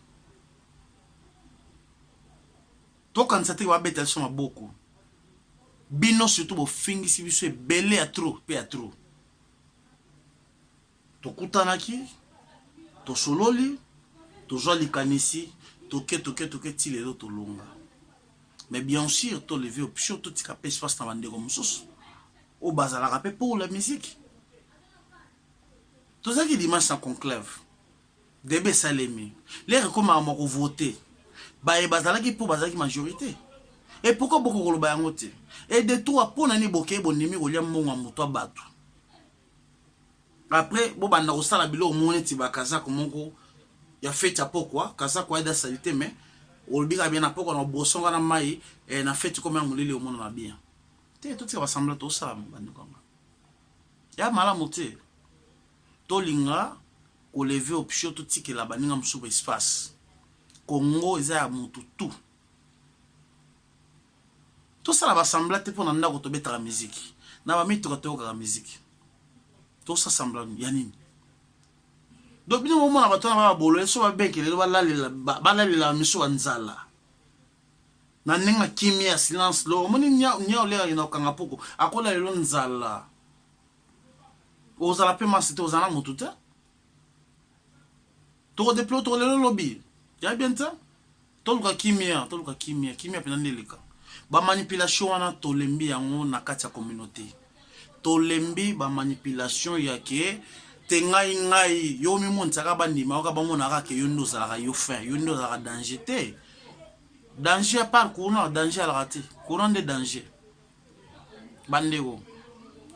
to kansati wa beta so maboko bino surtout bo fingisi biso belé à trop pe à trop to kutanaki to sololi to joli kanisi to ke tilelo to longa. Mais bien sûr, tu levé au pichot, tout ce qui a espace dans la comme ça. Au bas, à la rappel pour la musique. Tout ça qui est dimanche en conclave. Débé Salémi. Les recommandements pour voter. Bah, et bazala qui pour bazala qui majorité. Et pourquoi beaucoup de gens et de tout à pour n'ani boké bon numéro liam mon amoto batu. Après, bon bah na osala bilo mon ti ba kaza comme ko ya fait à pourquoi kaza quoi da salité mais olbika bien na poko na bosonga na mai et na fête comme ngulile au monde na bien te tout ça va sembler tout ça bande comme ya mala moté tolinga kolever option to tikela baninga mosusu espace. Congo eza ya mutu tout. Tout ça va sembler te pour nanda ko to betara musique. Na ba mito ko ka musique. Tout ça semble yanini. Donc bino mo na batona ba bolo so ba bekele ba la miso nzala. Na ninga kimia silence lo moni nya ole ina kanga poko akola lelo nzala. Ozala pe masite ozana mutu te. To déploie to le lobby. Ya bien ça? Toluka kimia pena ndeleka. Ba manipulation wana tolembi yango na kati ya communauté. Tolembi ba manipulation yake tengai yo mi montaka bandima ka bamona ka ke yondo za yo fin yondo za danger te. Danger par courant danger à rater. Courant de danger. Bandego.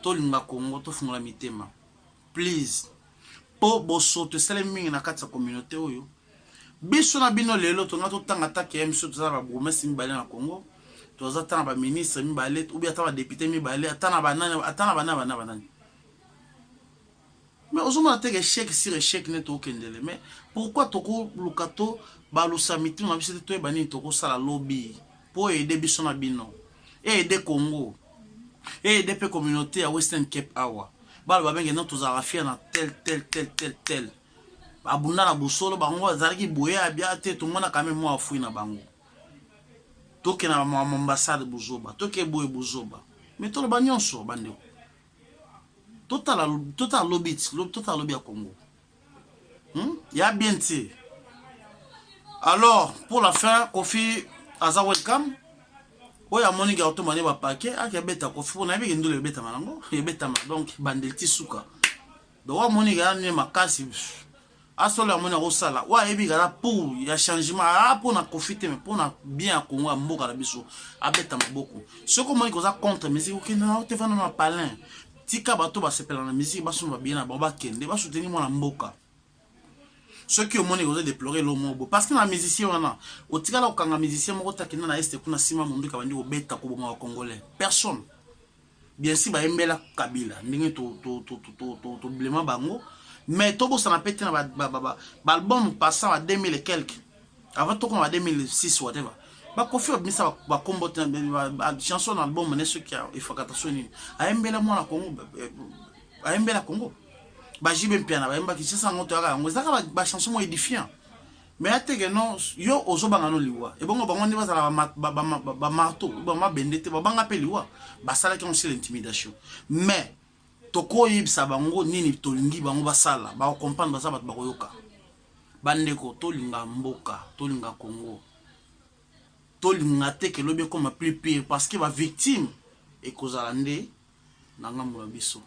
Tolinga Congo to fungola mitema. Please. Po boso to selemi na kati ya communauté oyo. Biso na bino lelo to ngato tanga ta ke MSO to za ba bourgmestre mibale na Congo. To za tana ba ministre mibale ou bien ta ba député mibale atana ba nani. Mais ozoma te ke chèque sur chèque ne to kendele mais pourquoi toko lukato ba lusamiti na biso to ebani toko sala lobby pour aider biso na bino et aider Congo et aider pe communauté à Western Cape Awa ba ba benga no to za rafia na tel abunda na busolo bango azalaki boye abia te to mona quand même moi afui na bango toke na ambassade buzoba toke boye buzoba mais to ba nyonso bande total lobby à Congo ya bien te alors pour la fin Kofi aza welcome oya moni ga automane ba paquet aka beta Kofi pour na bi ndole beta manango e beta donc bandelti suka do wa moni ga ne makasi asola mona rosala wa ebi gara pour ya changement pour na profiter mais pour na bien Congo mboka la biso abeta maboko ce que moni koza contre mais c'est que na te vana na palin tika bato ba sepela na musique ba suma bien na ba kende ba soutenir moi na mboka ce qui au moni koza déplorer lo mobo parce que na musicien wana o tika la okanga musicien moko takina na este kuna sima mundu ka bandi ko beta ko bonga congolais personne bien si ba embela kabila ndenge to blema bango mais tout ça n'a pas été na album passant à 2000 et quelques avant tout comme à 2006 whatever ba Kofi obimisa ba combote na chanson album ne ce qui a efakataso ni ayembela mwana Congo ayembela Congo ba jibe mpiana ba emba kisa ngoto yaka ngo zaka ba chanson mo édifiant mais ateke non yo ozobanga no liwa e bongo bango ndi bazala ba marteau ba mabendete ba banga pe liwa ba sala ki on sur l'intimidation mais toko yibisa bango nini tolingi bango basala ba comprendre baza bat bakoyoka bandeko tolinga mboka tolinga Congo tolinga te ke lobi comme plus pire parce que ba victime e kozala nde na ngambo ya biso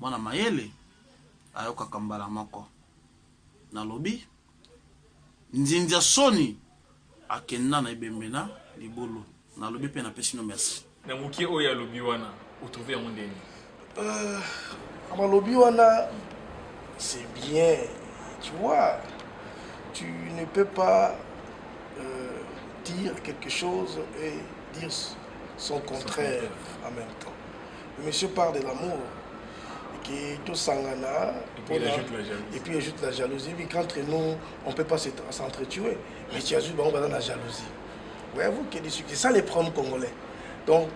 mwana mayele ayoka kambala mako na lobi nzinja soni akenda na ibembena libolo na lobi pe na pesino merci na mukie oya lobi wana utrouver en ndeni lobby c'est bien, tu vois. Tu ne peux pas dire quelque chose et dire son contraire en même temps. Le monsieur parle de l'amour, qui tout sangana, et puis il ajoute la jalousie. Et qu'entre nous, on ne peut pas s'entretuer. Mais tu ajoutes dans la jalousie. Voyez-vous qu'il y a c'est ça les problèmes congolais. Donc,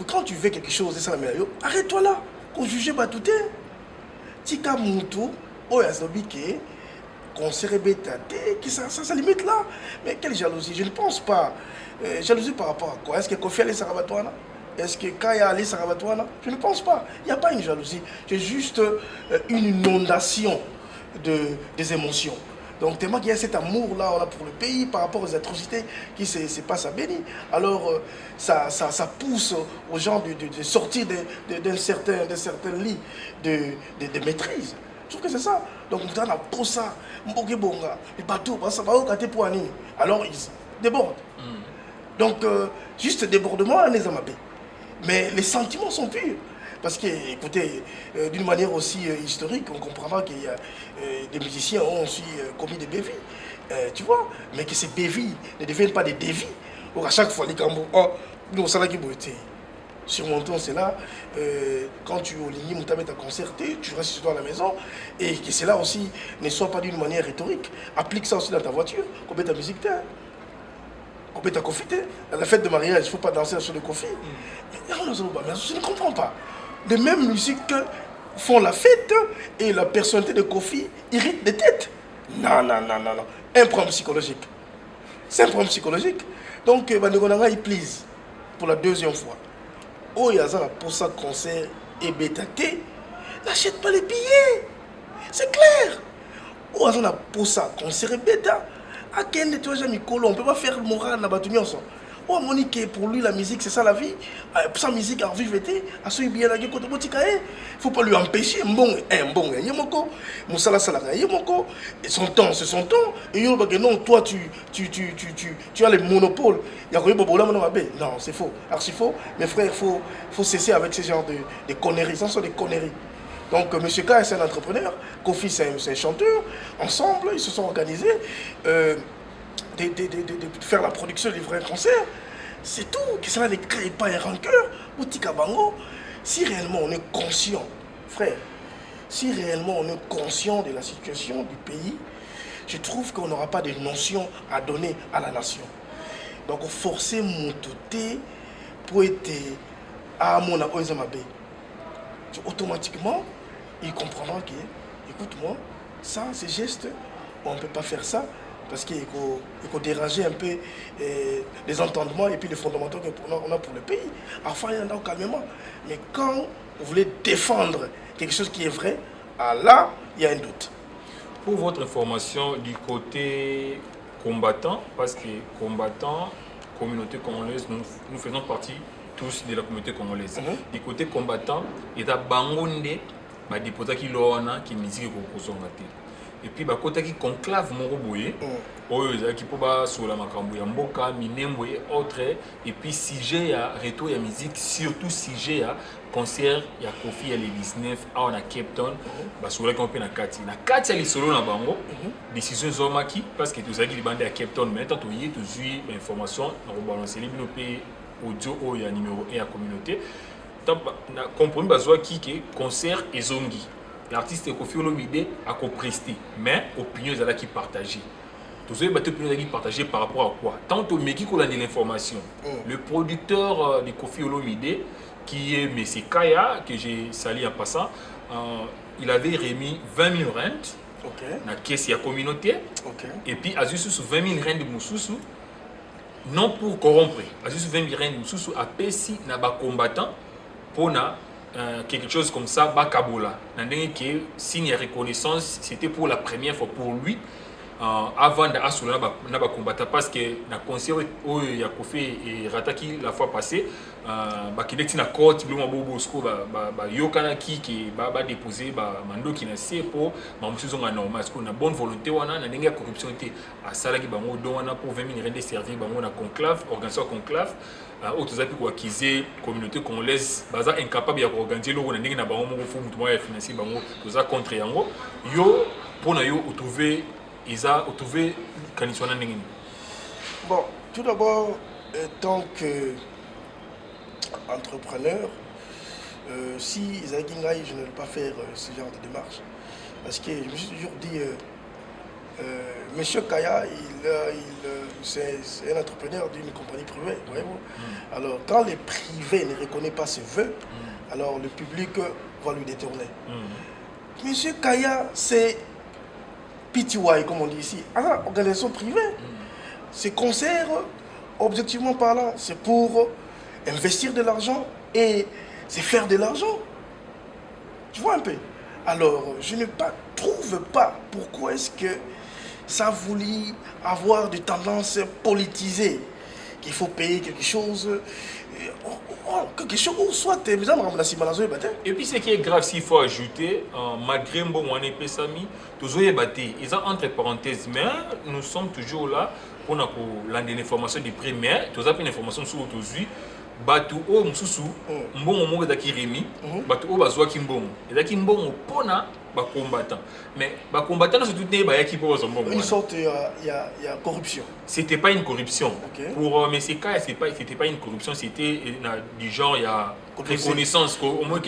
quand tu veux quelque chose, c'est ça la meilleure. Arrête-toi là, qu'on juge pas tout. Tika Moutou, Oyasobike, qu'on s'est rébêté, ça limite là. Mais quelle jalousie? Je ne pense pas. Jalousie par rapport à quoi? Est-ce que Kofi allait Sarabatouana? Est-ce que Kaya allait Sarabatouana? Je ne pense pas. Il n'y a pas une jalousie. C'est juste une inondation des émotions. Donc, tellement qu'il y a cet amour-là pour le pays par rapport aux atrocités qui se passent à Béni. Alors, ça pousse aux gens de sortir d'un certain lit de maîtrise. Je trouve que c'est ça. Donc, nous avons pour ça, les bateaux, ça va au côté pour Annie. Alors, ils débordent. Donc, juste débordement, on les a mappés. Mais les sentiments sont purs. Parce que, écoutez, d'une manière aussi historique, on comprendra qu'il y a des musiciens ont aussi commis des bévies, tu vois, mais que ces bévies ne deviennent pas des dévies. Or, à chaque fois, les Gambo, oh, nous, ça qui beauté. surmontons cela. Quand tu es au ligne, tu as concerté, tu restes chez toi à la maison, et que cela aussi ne soit pas d'une manière rhétorique. Applique ça aussi dans ta voiture, combien ta musique t'es, combien ta Kofi t'es. À la fête de mariage, il ne faut pas danser sur le Kofi. Mais je ne comprends pas. Les mêmes musiques font la fête et la personnalité de Kofi irrite des têtes. Non. Un problème psychologique. C'est un problème psychologique. Donc, il please pour la deuxième fois. Oh, il y a ça pour ça concert et bétaté. N'achète pas les billets. C'est clair. Oh, il y a pour ça concert et bêta. À quel nettoie jamais colo, on ne peut pas faire le moral là-bas tout le monde. Oh, Monique, pour lui, la musique, c'est ça la vie. Sans musique, à vivre, à ce bien il ne faut pas lui empêcher. Son temps, c'est son temps. Et non, toi, tu as le monopole. Non, c'est faux. Archi faux. Mes frères, il faut cesser avec ce genre de conneries. Ça sont des conneries. Donc, M. K, c'est un entrepreneur. Kofi, c'est un chanteur. Ensemble, ils se sont organisés. De faire la production, livrer un concert, c'est tout. Que cela ne crée pas un rancœur. Ou Tikabango, si réellement on est conscient, frère, si réellement on est conscient de la situation du pays, je trouve qu'on n'aura pas de notions à donner à la nation. Donc, forcer mon touté pour être à mon akoizamabe. Automatiquement, il comprendra que, écoute-moi, ça, ces gestes, on ne peut pas faire ça. Parce qu'il faut déranger un peu les entendements et puis les fondamentaux qu'on a pour le pays. Enfin, il y en a calmement. Mais quand vous voulez défendre quelque chose qui est vrai, là, il y a un doute. Pour votre information, du côté combattant, parce que combattant, communauté congolaise, nous faisons partie tous de la communauté congolaise. Du côté combattant, il y a Bangonde, des potas qui l'ont qui musique et puis côté qui conclave moroboye qui peut pas sur la makambo ya mboka minembo et autres et puis sujet ya retour ya musique surtout sujet ya concert ya Kofi ya le 19 à na Cape Town sur la campagne na kati ya lisolo na bango décision zomaki parce que tous les bande à Cape Town mais tant to y to zui information na rebalancer les binope audio o ya numéro 1 ya communauté na compromis bazwa ki ke concert ezongi. L'artiste Kofi Olomide a co-presté, mais l'opinion est là qui partagée. Tous les opinions qui partagées par rapport à quoi? Tant au mec qui a l'information. Le producteur de Kofi Olomide, qui est M. Kaya, que j'ai sali en passant, il avait remis 20 000 rentes dans la caisse de la communauté. Et puis, à juste 20 000 rentes de Moussoussou, non pour corrompre, à juste 20 000 rentes de Moussoussou, à Pessi, n'a pas combattant pour quelque chose comme ça, Bakabola. Que signe de reconnaissance, c'était pour la première fois pour lui, avant d'assurer na combattre parce que na concert où il y a Kofi et Rataki la fois passée, bakileti na court, bilo mabobosko yokana ki ba déposer mando ki na c'est pour mamusuzo nga normal parce qu'on a bonne volonté wana na ndenge corruption était à salaki bango don wana pour 20 000 rendre servir bango na conclave, organisation conclave. Autres appuis pour acquiser communauté congolaise baza incapable ya organiser loko na ndenge na bango moko fo mutu moya financer bango toza contre yango yo pona yo trouver isa trouver kaniswana ndenge. Bon, tout d'abord tant que entrepreneur si Isaac Ngai je ne vais pas faire ce genre de démarche parce que je me suis toujours dit Monsieur Kaya, c'est un entrepreneur d'une compagnie privée, voyez-vous. Alors, quand les privés ne reconnaissent pas ses vœux, alors le public va lui détourner. Monsieur Kaya, c'est PTY, comme on dit ici, organisation privée. Ces concerts, objectivement parlant, c'est pour investir de l'argent et c'est faire de l'argent. Tu vois un peu. Alors, je ne trouve pas pourquoi est-ce que ça a voulu avoir des tendances politisées, qu'il faut payer quelque chose, soit et puis ce qui est grave, s'il faut ajouter, malgré Mbomwane Pesami, toujours est battu. Ils ont entre parenthèses, mais nous sommes toujours là pour l'information du prix, mais tous une information sur aujourd'hui. Batu o mususu mbongo moko daki remi batu o bazwa ki mbongo ezaki mbongo pona combattant. Mais combattant, c'est tout qui pour une sorte, il y a corruption. C'était pas une corruption. Okay. Pour Messika, c'était pas une corruption, c'était du genre, il y a reconnaissance. Au moins,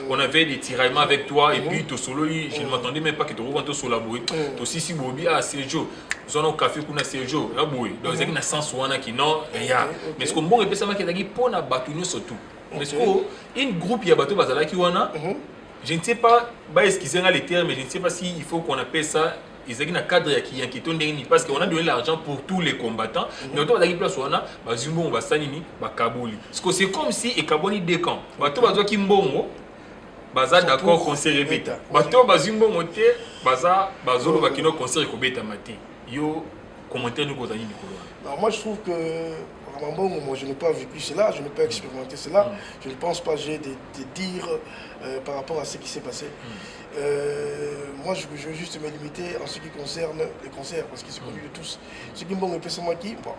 on avait des tiraillements avec toi, et puis, solo, je ne m'attendais même pas que tu rentres sur la bouée. Tu aussi, si Bobi a Sergio, nous avons café qu'on a Sergio, la bouée. Donc, il y a un sens qui non, rien. Mais ce qu'on bon, c'est que tu as pour la bataille surtout. Parce qu'une groupe, il y a bateau Bazala qui wana. Je ne sais pas, excusez les termes, mais je ne sais pas s'il faut qu'on appelle ça. Ils ont un cadre qui est parce qu'on a donné l'argent pour tous les combattants. Mais on a dit place on a Zumbo, on va Sanini, Kabuli. Parce que c'est comme si et Kaboni deux camps. Bateau Bazo Kimbongo, Baza d'accord conseil rebeta. Bateau Bazumbo Moté, Baza Bazolo Bakino conseil Kobeta Mati. Yo commentaire nous Kozani Nicolas. Moi je trouve que moi je n'ai pas vécu cela, je n'ai pas expérimenté cela. Je ne pense pas j'ai des dires par rapport à ce qui s'est passé. Moi je veux juste me limiter en ce qui concerne les concerts parce qu'ils sont connus de tous. Ce qui me fait moi qui, bon,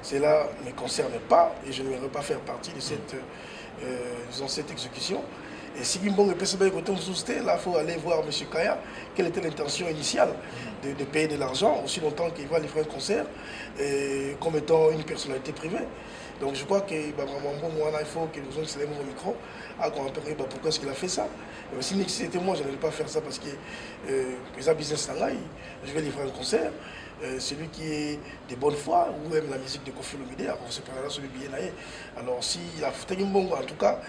cela ne me concerne pas et je ne vais pas faire partie de cette exécution. Et si Gimbong est PCB côté là, il faut aller voir M. Kaya, quelle était l'intention initiale de payer de l'argent, aussi longtemps qu'il va livrer un concert, comme étant une personnalité privée. Donc je crois que il faut que nous ayons au micro à comparer pourquoi est-ce qu'il a fait ça. Si c'était moi, je n'allais pas faire ça parce que les business là, je vais livrer un concert. Celui qui est de bonne foi ou même la musique de Kofi Olomide, on se parlera sur le billet naïe. Alors si la Foutengimbongo, en tout cas,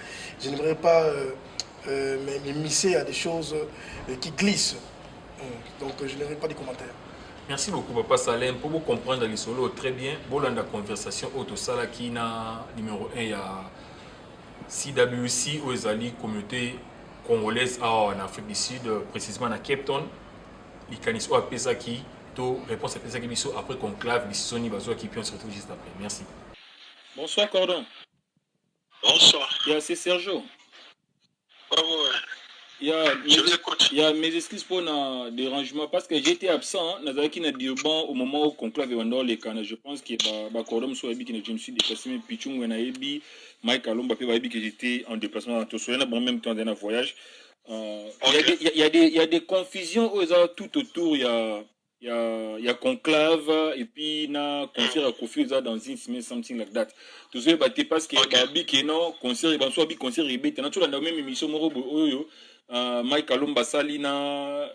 je n'aimerais pas m'immiscer à des choses qui glissent. Donc je n'aurai pas de commentaires. Merci beaucoup Papa Salem pour vous comprendre les solos très bien. Bon la conversation auto sala qui na numéro 1 il y a CWC aux Ezali communauté congolaise en Afrique du Sud précisément à Cape Town. Il canis au apesa qui réponse à Pesa Kibiso après conclave décision ni bazo qui puis on se retrouve juste après. Merci. Bonsoir Cordon. Bonsoir. C'est Sergio. Bravo. Il y a mes excuses pour le dérangement parce que j'étais absent nazaki na Durban au moment où conclave Wandor les Kana. Je pense que Cordon soit ebi que je me suis déplacé mais Pichung na ebi Mike Alomba pe ebi que j'étais en déplacement en Tosoyana en même temps dans un voyage. Il y a des confusions tout autour. Il y a conclave et puis na concert à Kofi dans une semaine something like that. Tout ça parce que babi que non concert et banso abi concert rebete na tout la même émission morobo oyo Mike Alomba sali na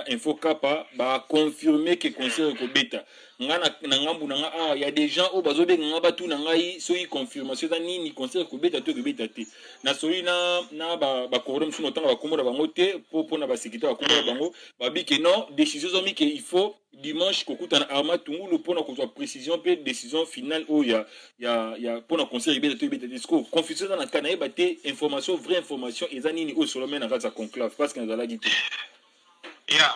info kapa ba confirmer que concert ko beta ngana na ngambu na il y a des gens au bazo be ngaba tout na ngai so yi confirmation za nini concert ko beta to beta te na so na ba korom suno tanga ba komora bango te pour na ba sécurité ba komora bango babi que non décision zomi que il faut dimanche kokuta na arma tungulu pour na ko précision pe décision finale où il y a pour na concert beta to beta disco confusion na kana ba te information vraie information et nini au solo men na raza conclave parce que na la guité.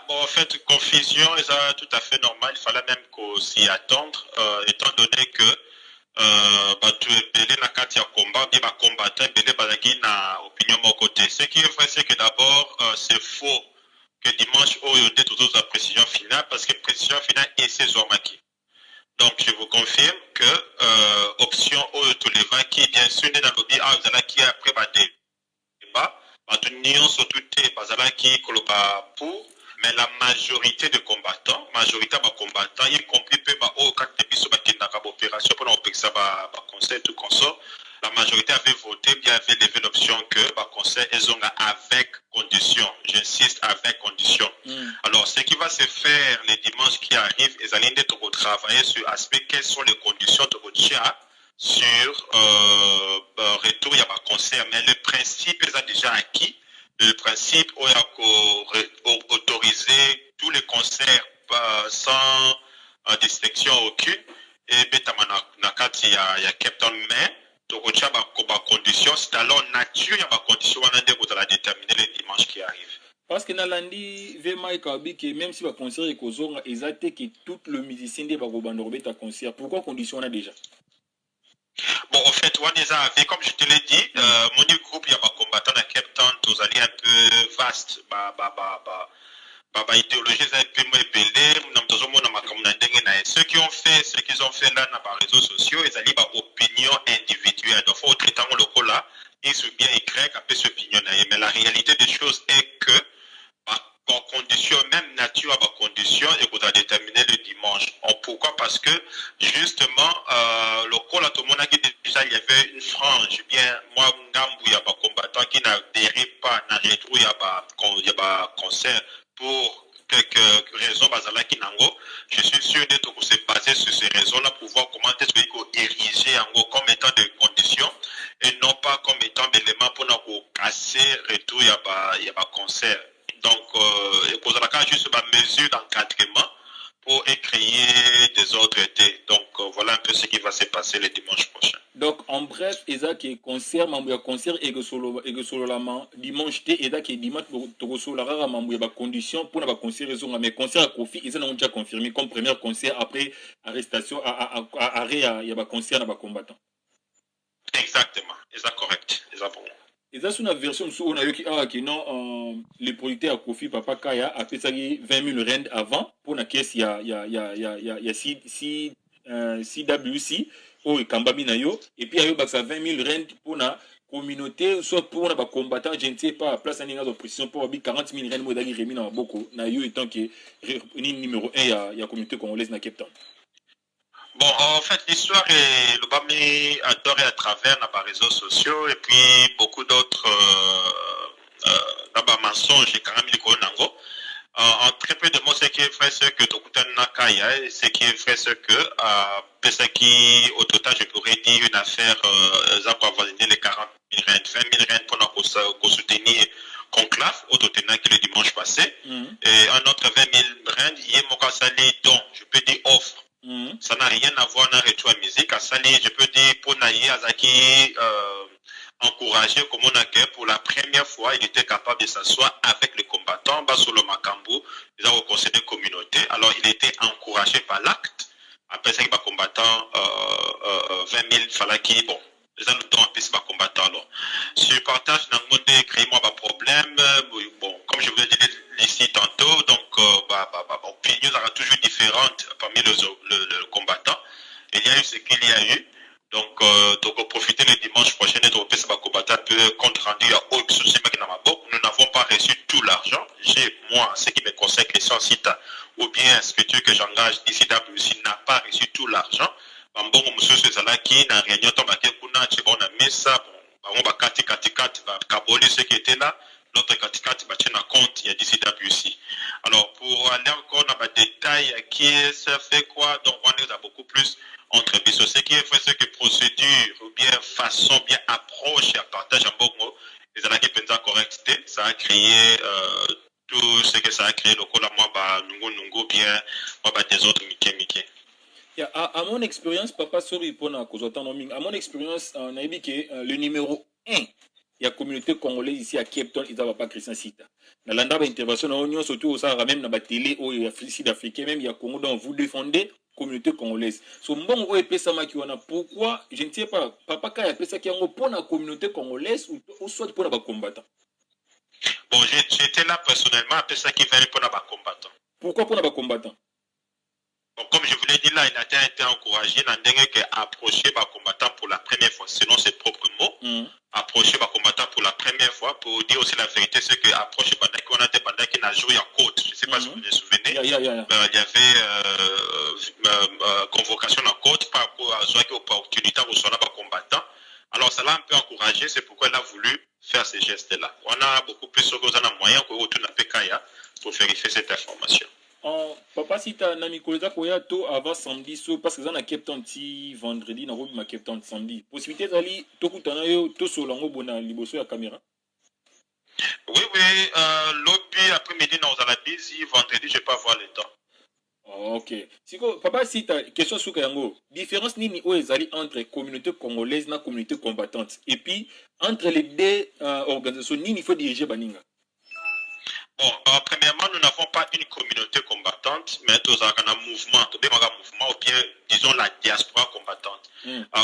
Bon, en fait, confusion, c'est tout à fait normal. Il fallait même qu'on s'y attendre, étant donné que tu es belé na kati ya combat, bien combattant, belé balagi na opinion mon côté. Ce qui est vrai, c'est que d'abord, c'est faux que dimanche, il y a toujours la précision finale, parce que précision finale est saisonnière. Donc, je vous confirme que option tous les vins qui bien sûr dans le lobby, vous allez qui après débat, l'union surtout qui pour. Mais la majorité de combattants, y compris peu au quatre épisodes opération pour l'opération conseil tout consort, la majorité avait voté, bien avait levé l'option que conseil ils ont avec condition. J'insiste avec condition. Alors ce qui va se faire les dimanches qui arrivent, ils allaient travailler sur l'aspect quelles sont les conditions de votre chat sur retour il y a pas conseil, mais le principe ils ont déjà acquis. Le principe où il y a autorisé tous les concerts sans distinction aucune et il y a Cape Town mais il y a condition c'est alors nature il y a condition on a déterminer les dimanches qui arrivent parce que Nalandi Vema et que même si le concert est causé ils attaquent que tout le musicien de Bagobandorbe à concert pourquoi condition on a déjà. Bon, en fait, comme je te l'ai dit, mon groupe, il y a des combattants à Cape Town, tous allés un peu vaste, idéologie, un peu moins belé, ceux qui ont fait, ce qu'ils ont fait là dans les réseaux sociaux, ils allaient par opinion individuelle. Donc, il faut traiter le local là, ils sont bien Y, après ce opinion. Mais la réalité des choses est que, frange bien moi ngambu ya ba combattant qui n'adhère pas na rétro ya ba concert pour quelques raisons bazalaki nango, je suis sûr d'être se baser sur ces raisons-là pour voir comment est-ce qu'il faut ériger en comme étant des conditions et non pas comme étant d'éléments pour nous casser retour il y a pas concert. Donc il faut juste une mesure d'encadrement pour créer des autres étés. Donc voilà un peu ce qui va se passer le dimanche prochain. Donc en bref, eza qui concert mambo ya concert et que solo la dimanche té eza qui dimanche to solo rara mambo ya ba condition pour na ba concert raison mais concert à Kofi ils ont déjà confirmé comme premier concert après arrestation arrêt ya ba concert na ba combattant. Exactement, c'est correct, c'est bon. Et ça, c'est une version où on a eu qui non, les producteurs à Kofi Papa Kaya a fait ça 20 000 rand avant pour la caisse il y a CWC ou Kambami Nayo et puis il y a eu 20 000 rand pour la communauté soit pour les combattants je ne sais pas place à une pression pour 40 000 rand modali remis dans beaucoup Nayo étant que numéro 1 il y a communauté congolaise dans Cape Town. Bon, en fait, l'histoire est le Bami adoré à travers les réseaux sociaux et puis beaucoup d'autres mensonges et quand même Nango. En très peu de mots, ce qui est vrai, c'est que Tokutan Nakaya, ce qui est vrai, c'est que Pesaki, au total, je pourrais dire une affaire, ça pour avoisiner les 40 000 rand, 20 000 rand pour soutenir Conclave, au total, le dimanche passé. Et un autre 20 000 rand, il y a mon salé don, je peux dire offre. Ça n'a rien à voir dans le retour à musique. À Sali, je peux dire, pour Naye Azaki, encouragé comme on a que pour la première fois, il était capable de s'asseoir avec les combattants, Basolo Makambu, ils ont reconsidéré communauté. Alors, il était encouragé par l'acte. Après ça, il va combattant 20 000 Falaki, bon, les gens nous ont appelé ce combattant. Alors, sur le partage, dans le monde, créez-moi un problème. Bon, comme je vous l'ai dit ici tantôt, donc, opinion sera toujours différente parmi le combattant. Il y a eu ce qu'il y a eu. Donc profiter le dimanche prochain et de ce combattant peut compte rendu à haut nous n'avons pas reçu tout l'argent. J'ai, moi, ce qui me concerne, question Sita, ou bien structure que j'engage d'ici WC n'a pas reçu tout l'argent. Bon, monsieur Cezalaki, n'a réunion tombé kuna, on a mis ça, on va kati, kaboli ceux qui étaient là. Notre katikati va tenir compte, il y a d'ici WC. Alors, pour aller encore dans les détails, qui ça fait quoi, donc on est beaucoup plus entre bisous. Ce qui est fait, c'est que procédure, ou bien façon, bien approche et partage en bongo, les années qui pensent correcté, ça a créé tout ce que ça a créé, le coup là, moi, nungo, bien, moi, des autres Mickey. Yeah, à mon expérience, papa, sorry pour à mon expérience, on a dit que le numéro 1, il y a la communauté congolaise ici à Cape Town, ils n'ont pas Christian Sita. Dans l'intervention, on a surtout même dans la télé, il y a Sud-Africain, même il y a Congo, dont vous défendez la communauté congolaise. So, bon, on a ça, pourquoi, je ne sais pas, papa, quand il y a ça qui est pour la communauté congolaise ou soit pour les combattants? Bon, j'étais là personnellement, après ça qui vient pour les combattants. Pourquoi pour les combattants? Bon, comme je vous l'ai dit là, il a été encouragé dans approcher les combattants pour la première fois, selon ses propres mots. Approcher les combattants pour la première fois, pour dire aussi la vérité, c'est que approcher les bandits qui n'a joué en côte. Je ne sais pas si vous vous souvenez. Il y avait convocation en côte par rapport à jouer opportunité pour son combattant. Alors ça l'a un peu encouragé, c'est pourquoi il a voulu faire ces gestes-là. On a beaucoup plus de moyens pour retourner à Pekaya pour vérifier cette information. Papa, si tu as un ami avant samedi, parce que ça a Cape Town vendredi, na ma Cape Town samedi. Possibilité d'aller tout sur l'angle bona liboso la caméra. Oui, lobby après-midi dans la busy, vendredi je peux avoir le temps. Ok. Papa, si tu as une question sur Kayango, différence ni entre communauté congolaise et communauté combattante. Et puis, entre les deux organisations, il faut diriger Baninga. Bon, premièrement, nous n'avons pas une communauté combattante, mais nous avons un mouvement, ou bien, disons, la diaspora combattante.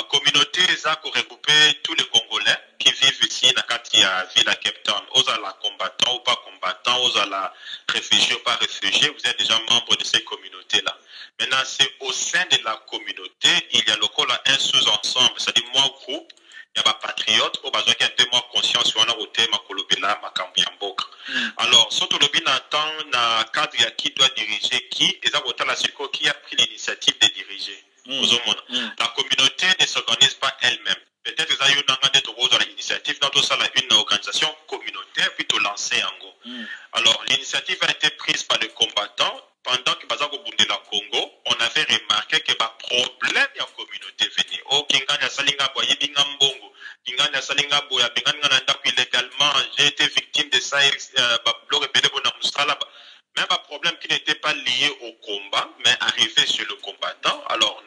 Communauté, ça a regroupé tous les Congolais qui vivent ici dans la ville à Cape Town. Aux à la combattants ou pas combattants, aux à la réfugiés ou pas réfugiés, vous êtes déjà membre de ces communautés-là. Maintenant, c'est au sein de la communauté, il y a un sous-ensemble, c'est-à-dire moi, groupe, il y a des patriotes, ou besoin un peu moins conscience sur un côté, ma kolobela, ma kambiamboka. Alors, surtout le bin attend un cadre qui doit diriger qui, et ça, la SUCO qui a pris l'initiative de diriger. La communauté ne s'organise pas elle-même. Peut-être que ça y a une initiative dans tout ça, une organisation communautaire puis de lancer en gros. Alors l'initiative a été prise par les combattants pendant que Bazako Bundela Congo, on avait remarqué que le problème de la communauté venait. Oh, Kingana Salinga Boye Bingambongo, Kingana Salinga Boya Bingana illégalement, j'ai été victime de ça, Bablo Rebele Bonamoustrala. Même un problème qui n'était pas lié au combat, mais arrivé sur le combattant. Alors,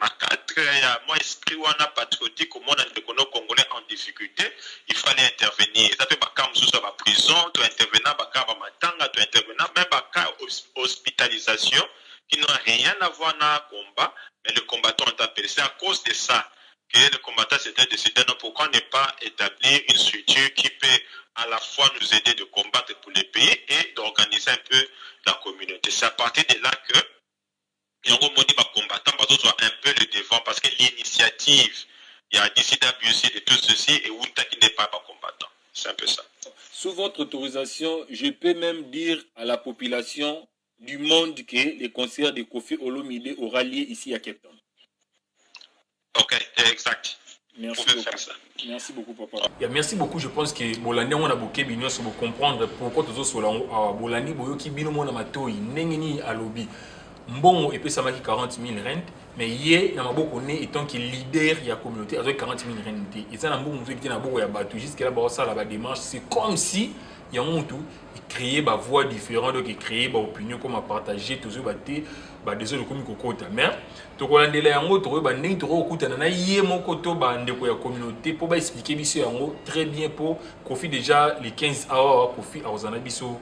moi, esprit ou un patriotique, au monde de Congolais en difficulté, il fallait intervenir. Ça fait pas sous la prison, tu intervenir, matanga, tu intervenir, même pas hospitalisation, qui n'a rien à voir dans le combat, mais le combattant est appelé. C'est à cause de ça que le combattant s'était décidé, non, pourquoi ne pas établir une structure qui peut à la fois nous aider de combattre pour les pays et d'organiser un peu la communauté. C'est à partir de là que les combattants soit un peu le devant parce que l'initiative, il y a d'ici d'abus de tout ceci et Wunta qui n'est pas combattant. C'est un peu ça. Sous votre autorisation, je peux même dire à la population du monde que les concerts de Kofi Olomide aura lieu ici à Cape Town. Ok, exact. Merci beaucoup. Merci beaucoup, papa. Merci beaucoup. Je pense que Bolandi on a beaucoup de choses pour comprendre pourquoi tous ceux là Bolandi boyo qui bino mona matoi nengeni alobi mbongo et puis ça m'a dit 40 000 rentes mais hier na maboko né étant que leader il y a communauté avec 40 000 rentes et ça na mbongo qui na boko ya batu jusqu'à là ba ça la démarche c'est comme si il y a un tout créer ba voix différente donc créer ba opinion comme à partager toujours ba té ba désolé comme kokota mais to ko landela yango to ba ndenge to kokutana na yé moko to ba ndeko ya communauté pour ba expliquer biso yango très bien pour Kofi déjà les 15 heures Kofi Arzana biso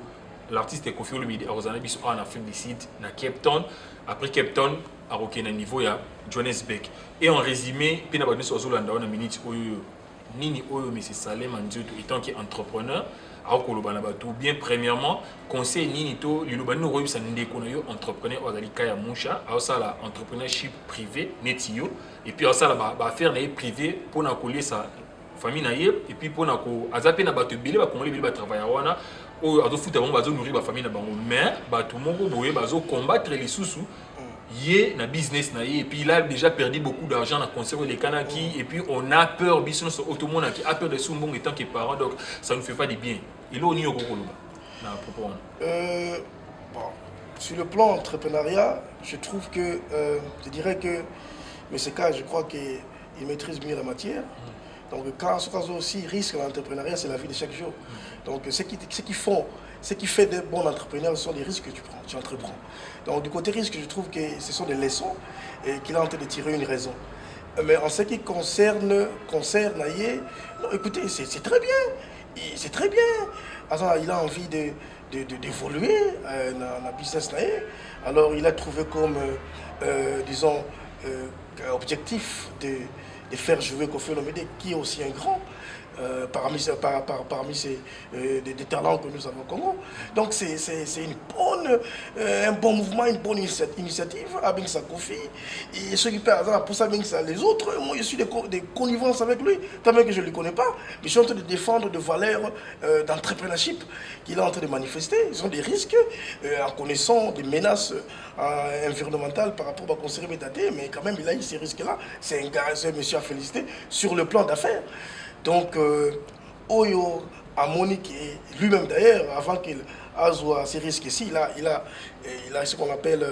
l'artiste Kofi Olomide Arzana biso en Afrique du Sud na Cape Town après Cape Town à Rokena niveau ya Johannesburg et en résumé pena ba biso azolanda na minute oyo nini oyo monsieur Salem Nzioto étant qui entrepreneur bien premièrement conseil nini to lilobani no sa ndeko na yo entrepreneur ozali kaya musha ça la entrepreneurship privé netio et puis ça la ba faire na privé pour na coller sa famille na ye et puis pour na ko azape na bato belé ba congolais belé ba travailler wana o azo futa bango bazo nourrir ba famille na bango mais bato moko boye bazo combattre les sous yé na business na yé et puis il a déjà perdu beaucoup d'argent dans conserver les kanaki et puis on a peur business automone qui a peur de sumbong étant que parents donc ça ne fait pas du bien et là on y est au na propos bon sur le plan entrepreneuriat je trouve que je dirais que mais ce cas je crois qu'il maîtrise mieux la matière donc quand aussi risque l'entrepreneuriat c'est la vie de chaque jour donc ce qui fait des bons entrepreneurs ce sont les risques que tu entreprends. Donc du côté risque, je trouve que ce sont des leçons et qu'il est en train de tirer une raison. Mais en ce qui concerne Naye, non, écoutez, c'est très bien. C'est très bien. Alors, il a envie d'évoluer dans la business Naye. Alors il a trouvé comme, disons, objectif de faire jouer Kofi Olomide, qui est aussi un grand. Parmi des talents que nous avons au Congo. Donc c'est un bon mouvement, une bonne initiative avec sa Kofi. Et ceux qui peuvent pour ça les autres, moi je suis des connivences avec lui, tant que je ne le connais pas, mais je suis en train de défendre des valeurs d'entrepreneurship qu'il est en train de manifester. Ils ont des risques en connaissant des menaces environnementales par rapport à conseiller Métaté, mais quand même il a eu ces risques-là. C'est un monsieur à féliciter sur le plan d'affaires. Donc, Oyo a Monique, lui-même d'ailleurs, avant qu'il ait ces risques ici, il a ce qu'on appelle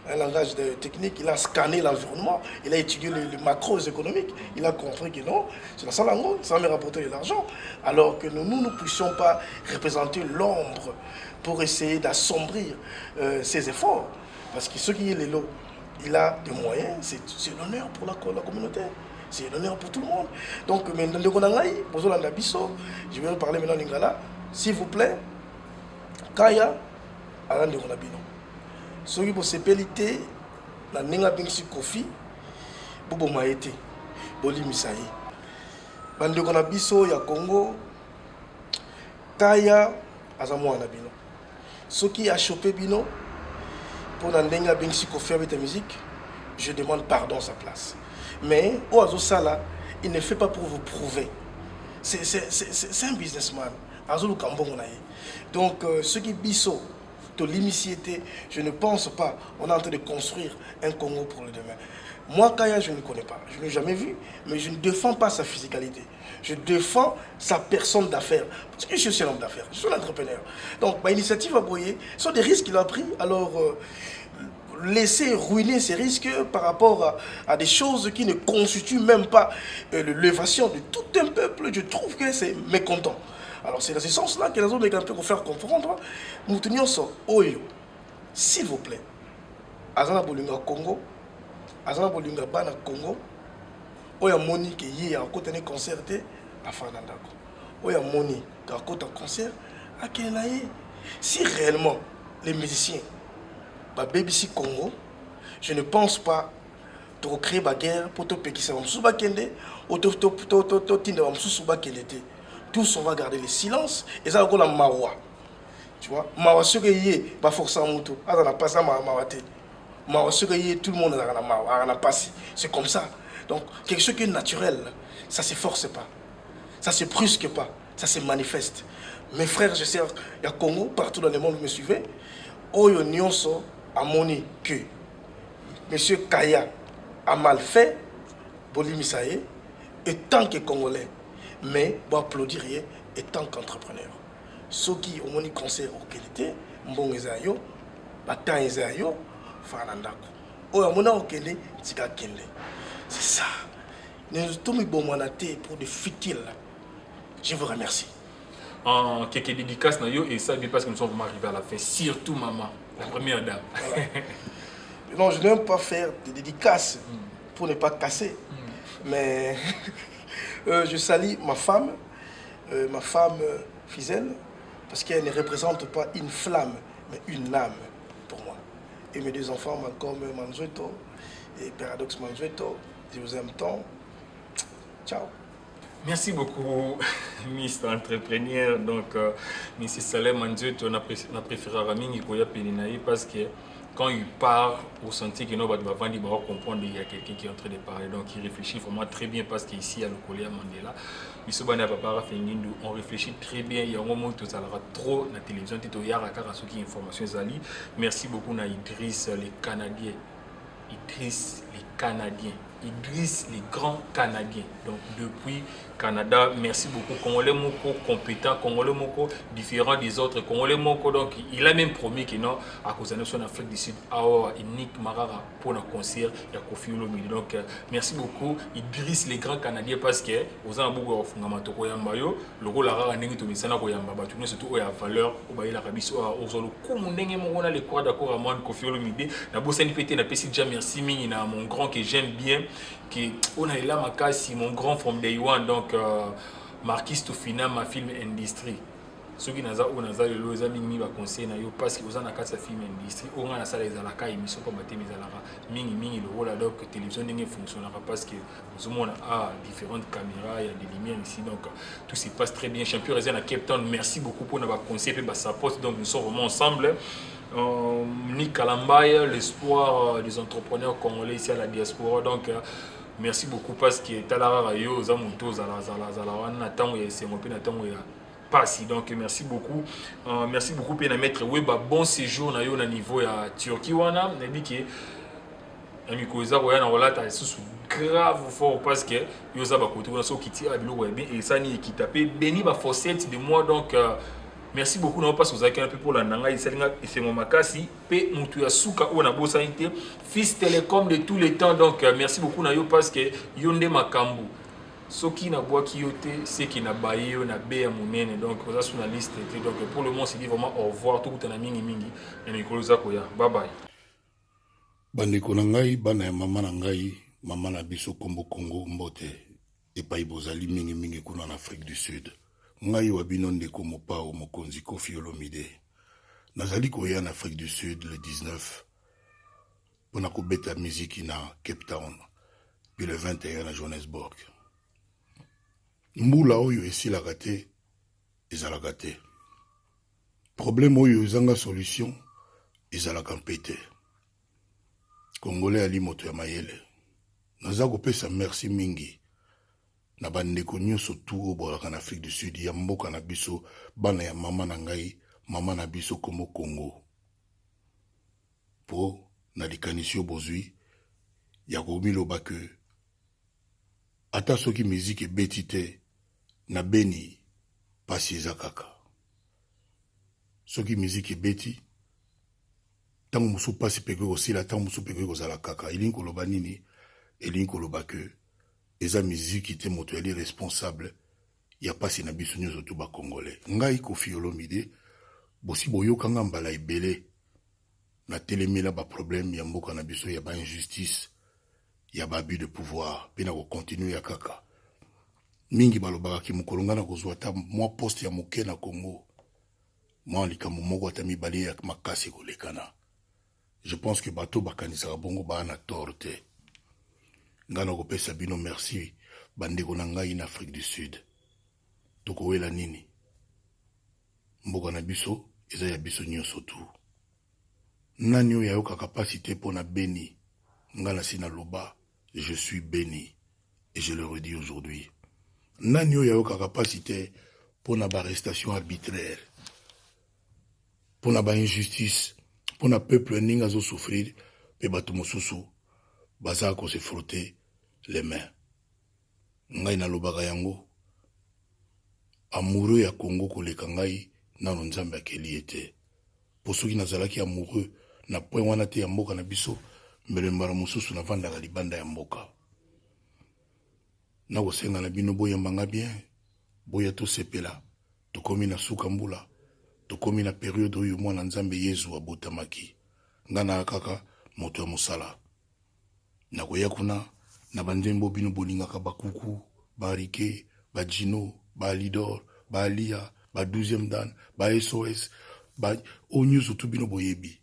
un langage technique, il a scanné l'environnement, il a étudié les macros économiques, il a compris que non, c'est la seule langue, ça va me rapporter de l'argent, alors que nous ne puissions pas représenter l'ombre pour essayer d'assombrir ses efforts. Parce que ce qui est les lots, il a des moyens, c'est l'honneur pour la communauté. C'est l'honneur pour tout le monde. Donc, je vais parler maintenant en lingala. S'il vous plaît, Kaya, Alain de Ronabino. Ce qui est possibilité, la Nenga Bingsi Kofi, Bobo Maete, Boli Misaï. Bande Ronabiso, ya Congo, Kaya, Azamo Anabino. Ce qui a chopé Bino, pour la Nenga Bingsi Kofi avec la musique, je demande pardon à sa place. Mais Oazo Sala, il ne fait pas pour vous prouver. C'est un businessman. Donc, ce qui biso, de l'immisciété, je ne pense pas. On est en train de construire un Congo pour le demain. Moi, Kaya, je ne connais pas. Je ne l'ai jamais vu, mais je ne défends pas sa physicalité. Je défends sa personne d'affaires. Parce que je suis un homme d'affaires, je suis un entrepreneur. Donc, ma initiative à Boyer, ce sont des risques qu'il a pris. Alors, laisser ruiner ces risques par rapport à des choses qui ne constituent même pas l'élévation de tout un peuple, je trouve que c'est mécontent. Alors, c'est dans ce sens-là que les hommes ont pu faire comprendre. Nous tenions ça, Oyo, s'il vous plaît, Azana Bolinga Congo, Azana Bolinga Bana Congo, Oya Moni qui y a côté un concert à Fanandako. Oya Moni qui a côté un concert à Kenaye. Si réellement les musiciens, BBC Congo, je ne pense pas de recréer la guerre pour te péquisser. Tous on va garder le silence et ça va la mawa. Tu vois, mawa ce que y est, pas forcément moto. Ah, on a pas ça mawa té. Mawa ce que y est, tout le monde a la mawa, on a passé. C'est comme ça. Donc quelque chose qui est naturel, ça se force pas, ça se brusque pas, ça se manifeste. Mes frères, je sais, il y a Congo, partout dans le monde, vous me suivez. Oyo Nyonso a moni que M. Kaya a mal fait, Bolimi Saye, et tant que Congolais, mais pour applaudir et tant qu'entrepreneur. Ceux qui ont moni concert au qualité, Mbong Ezayo, Batan Ezayo, Fanandako. Oyo Mona Okende, Tika Kende. C'est ça. Nous sommes bonmanate pour des futiles. Je vous remercie. En quelques dédicaces, et ça, parce que nous sommes vraiment arrivés à la fin. Surtout maman, la première dame. Voilà. Non, je n'aime pas faire des dédicaces pour ne pas casser. Mais je salue ma femme Fizelle, parce qu'elle ne représente pas une flamme, mais une âme pour moi. Et mes deux enfants, comme Manzueto et Paradox Manzueto, je vous aime tant. Ciao. Merci beaucoup, Mr. Entrepreneur. Donc, M. Salem Manzueto, on a préféré Raming Koya Pelinaï parce que quand il part au sentier qu'il va comprendre qu'il y a quelqu'un qui est en train de parler. Donc, il réfléchit vraiment très bien parce qu'ici, à l'Okolia Mandela, on réfléchit très bien. Il y a un moment où ça aura trop la télévision. Il y a des informations. Merci beaucoup à Idriss, les Canadiens. Idriss, les Canadiens. Idriss, les grands Canadiens. Donc, depuis Canada, merci beaucoup. Congolais Moko compétent, Congolais Moko différent des autres. Congolais Moko, donc, il a même promis que non, à cause de la Afrique du Sud, à Nick Marara pour un concert, il y a Kofi Olomide. Donc, merci beaucoup. Idriss, les grands Canadiens, parce que, aux Ambogo, Fungamato Koyambayo, le rôle Lara Nengi Tomisana Koyamba, surtout, il y a valeur, au Baïla Rabiso, aux Zolo, comme on a les croix d'accord à moi, Kofi Olomide, la Bossani Pété, la Pessi déjà, merci, Mingina, mon grand que j'aime bien. On a là Makasi, mon grand from Day One, donc Marquis Toufina, ma film industrie. Ceux qui n'ont pas eu le amis conseil parce que vous en avez film industrie. On a ça les alaka émission pour battre mes alaka. Mingi le rôle alors que télévision ne fonctionnera parce que nous avons différentes caméras, il y a des lumières ici, donc tout se passe très bien. Champion Résident à Cape Town, merci beaucoup pour notre conseil et sa poste. Donc nous sommes vraiment ensemble. Nick Kalambaya, l'espoir des entrepreneurs congolais ici à la diaspora. Donc merci beaucoup parce que Talara Yo, Zamuto, Zalawana, Tango et Semopi, Natango et Passi. Donc merci beaucoup. Merci beaucoup pour mettre bon séjour na yo na niveau ya Turquie wana. Nabi que Amikoza Roya na Rolata sous grave fort parce que yo za ba koto na so kiti abilo webe et ça ni équitapé béni ba fossette de moi donc merci beaucoup na passe aux un peu pour la nanga iselinga c'est mon makasi pe mutu ya suka ona bosa inte fils télécom de tous les temps donc merci beaucoup na yo parce que yonde makambu soki na bois qui yote c'est qui na baye na be ya munene donc on sur la liste donc pour le moment c'est dit vraiment au revoir tout na mingi na nikoloza koya bye bye bandeko na ngai bana ya mama na ngai mama na biso kombo Congo mbote epai bozali mingi kuna na Afrique du Sud. Ngai wabino ndeko mopao mokonzi Kofi Olomide. Nazali koya na Afrique du Sud le 19 pour na kobeta musique na Cape Town puis le 21 à Johannesburg. Mbula oyo esilaka te ezalaka te. Problème oyo ezanga solution ezalaka mpe te. Congolais ali moto ya mayele. Naza kopesa merci mingi. Na bandeko nyonso tout obolaka na Afrique du Sud ya mboka na biso bana ya mama na ngai mama na biso komo Congo po na likanisi bozwi ya komiloba ke ata soki musique ebeti te na beni pasi eza kaka. Soki musique ebeti tango musu pasi peke kosila tango musu peke kozala kaka. Elingi koloba nini? Elingi koloba ke eza musique te moto ali responsable ya pasi na biso nyonso to ba congolais. Ngai Koffi Olomide bosi boyokanga mbala ebele na telemela ba problème ya mboka na biso ya ba injustice ya ba abus de pouvoir pe na ko continuer ya kaka. Mingi balobaka ki mokolonga na kozwa ta mwa poste ya moke na Congo. Mwa likambo moko ata mibale ya makasi kolekana. Je pense que bato bakanisaka bongo ba na torte. Ngana kopesa bino merci bandeko na ngai na Afrique du Sud. Tokowela nini? Mboka na biso eza ya biso nyonso tu. Nani oyo ayoka capacité pour na béni? Ngana sina loba, je suis béni et je le redis aujourd'hui. Nani oyo ayoka capacité pour na arrestation arbitraire, pour na injustice, pour na peuple ninga zo souffrir, pe bato mosusu baza ko se frotter les mains. Ngai na lobaka yango amoureux ya Congo koleka ngai nano nzambe akeli ete. Po soki nazalaki amoureux na point wana te ya mboka na biso, mbele mbara mosusu na vandaka libanda ya mboka. Na kosenga na bino boyembanga bien, boya to sepela, tokomi na suka mbula, tokomi na periode oyo mwana nzambe Yesu abotamaki. Ngana kaka moto ya mosala. Na koya kuna na banzembo bino bolingaka bakuku, barike, bajino, ba Lidor, ba Alia, ba 12e dan, ba SOS, ba onyo surtout bino boyebi.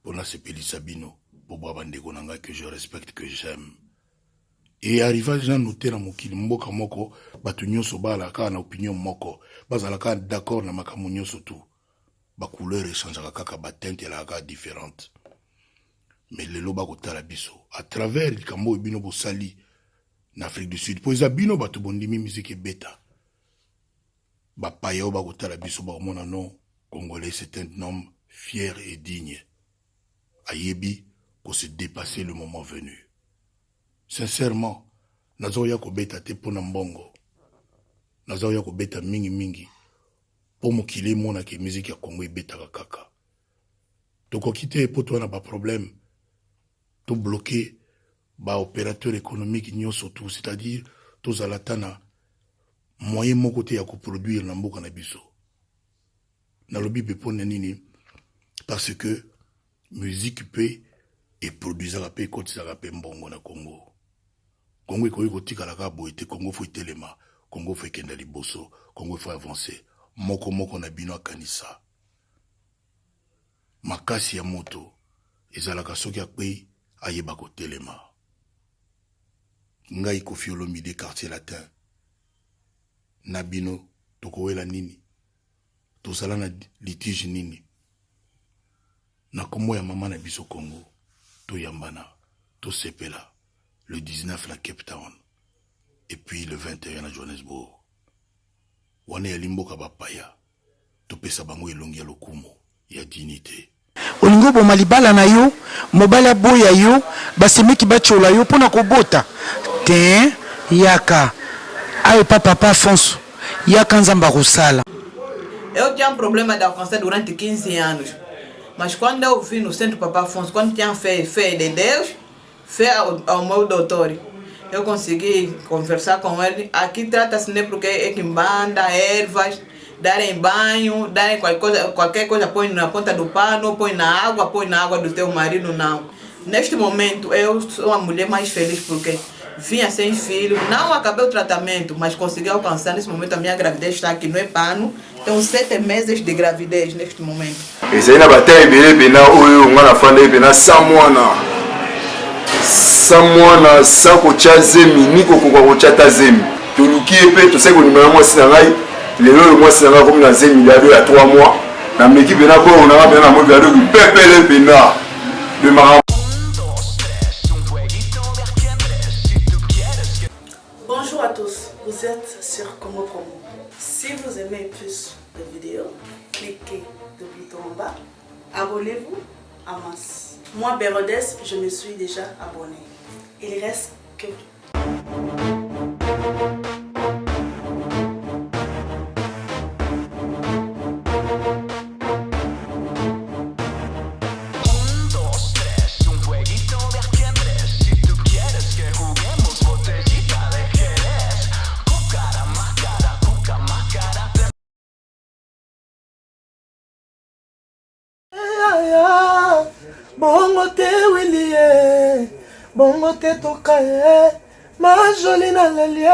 Pona sepeli sabino, bobo bandeko nanga que je respecte, que j'aime. Et arrivage na noter na mokili mboka moko, batu nyonso balaka na opinion moko, bazalaka d'accord na makambo nyonso tu. Ba couleur échangeaka kaka ba teinte la kaka différente. Mais lelo ba kotala biso à travers likambo bino bosali na Afrique du Sud. Po bino batu bondimi musique beta. Ba payo ba kotala biso ba mona non congolais, c'est un homme fier et digne. Ayebi pour se dépasser le moment venu. Sincèrement, nazoya ko beta te pona mbongo. Nazoya ko beta mingi mingi. Po mokili mona ke musique ya Congo beta kaka. Toko kite po to na ba problème. To bloquer ba opérateur économique nyonso tout, c'est-à-dire to zalatana moyen moko te ya ko produire na mboka na biso. Na lobi be pona nini parce que musique pe et produisaka pe kotisaka pe mbongo na Congo. Congo ikoyi kotikala ka boite, Congo fo itelema, Congo fo kenda liboso, Congo fo avancer. Moko moko na bino akanisa. Makasi ya moto ezalaka soki akpe ayeba ko telema. Ngai Koffi Olomide quartier latin. Nabino tokowela nini? Tozala na litige nini? Na kombo ya mama na biso Congo, to yambana, to sepela, le 19 na Cape Town, et puis le 21 à Johannesburg. Wane ya limboka bapaya, to pesa bango elongi ya lokumo, ya dignité. Olingo bo malibala na yo, mobala boya yo, basemeki bachola yo pona kobota. Te yaka, ayo papa Fonso, yaka nzamba kusala. Eu tinha problema de alcançar durante 15 anos. Mas quando eu vim no Centro Papa Afonso, quando tinha fé de Deus, fé ao meu doutor, eu consegui conversar com ele. Aqui trata-se nem porque é que banda, ervas, darem banho, darem qualquer coisa, põe na ponta do pano, põe na água do teu marido, não. Neste momento, eu sou a mulher mais feliz porque vinha sem filho, não acabei o tratamento, mas consegui alcançar. Nesse momento a minha gravidez está aqui, não é pano. Tenho 7 meses de gravidez neste momento. Esse aí na batalha bebe na oyo ngana fanda bebe na samwana sa kocha zemi niko kwa kocha ta zemi tuluki pe to seko ni mama sina ngai lelo moi sina ngai comme na zemi ya 2 à 3 mois na meki bena ko na ba na mo gado ki pepele bena de mara. Bonjour à tous, vous êtes sur Congo Promo. Si vous aimez plus de vidéos, cliquez le bouton en bas, abonnez-vous en masse. Moi, Bérodès, je me suis déjà abonné. Il reste que... Bongo te Willie, bongo te toka ma jolie na lelie.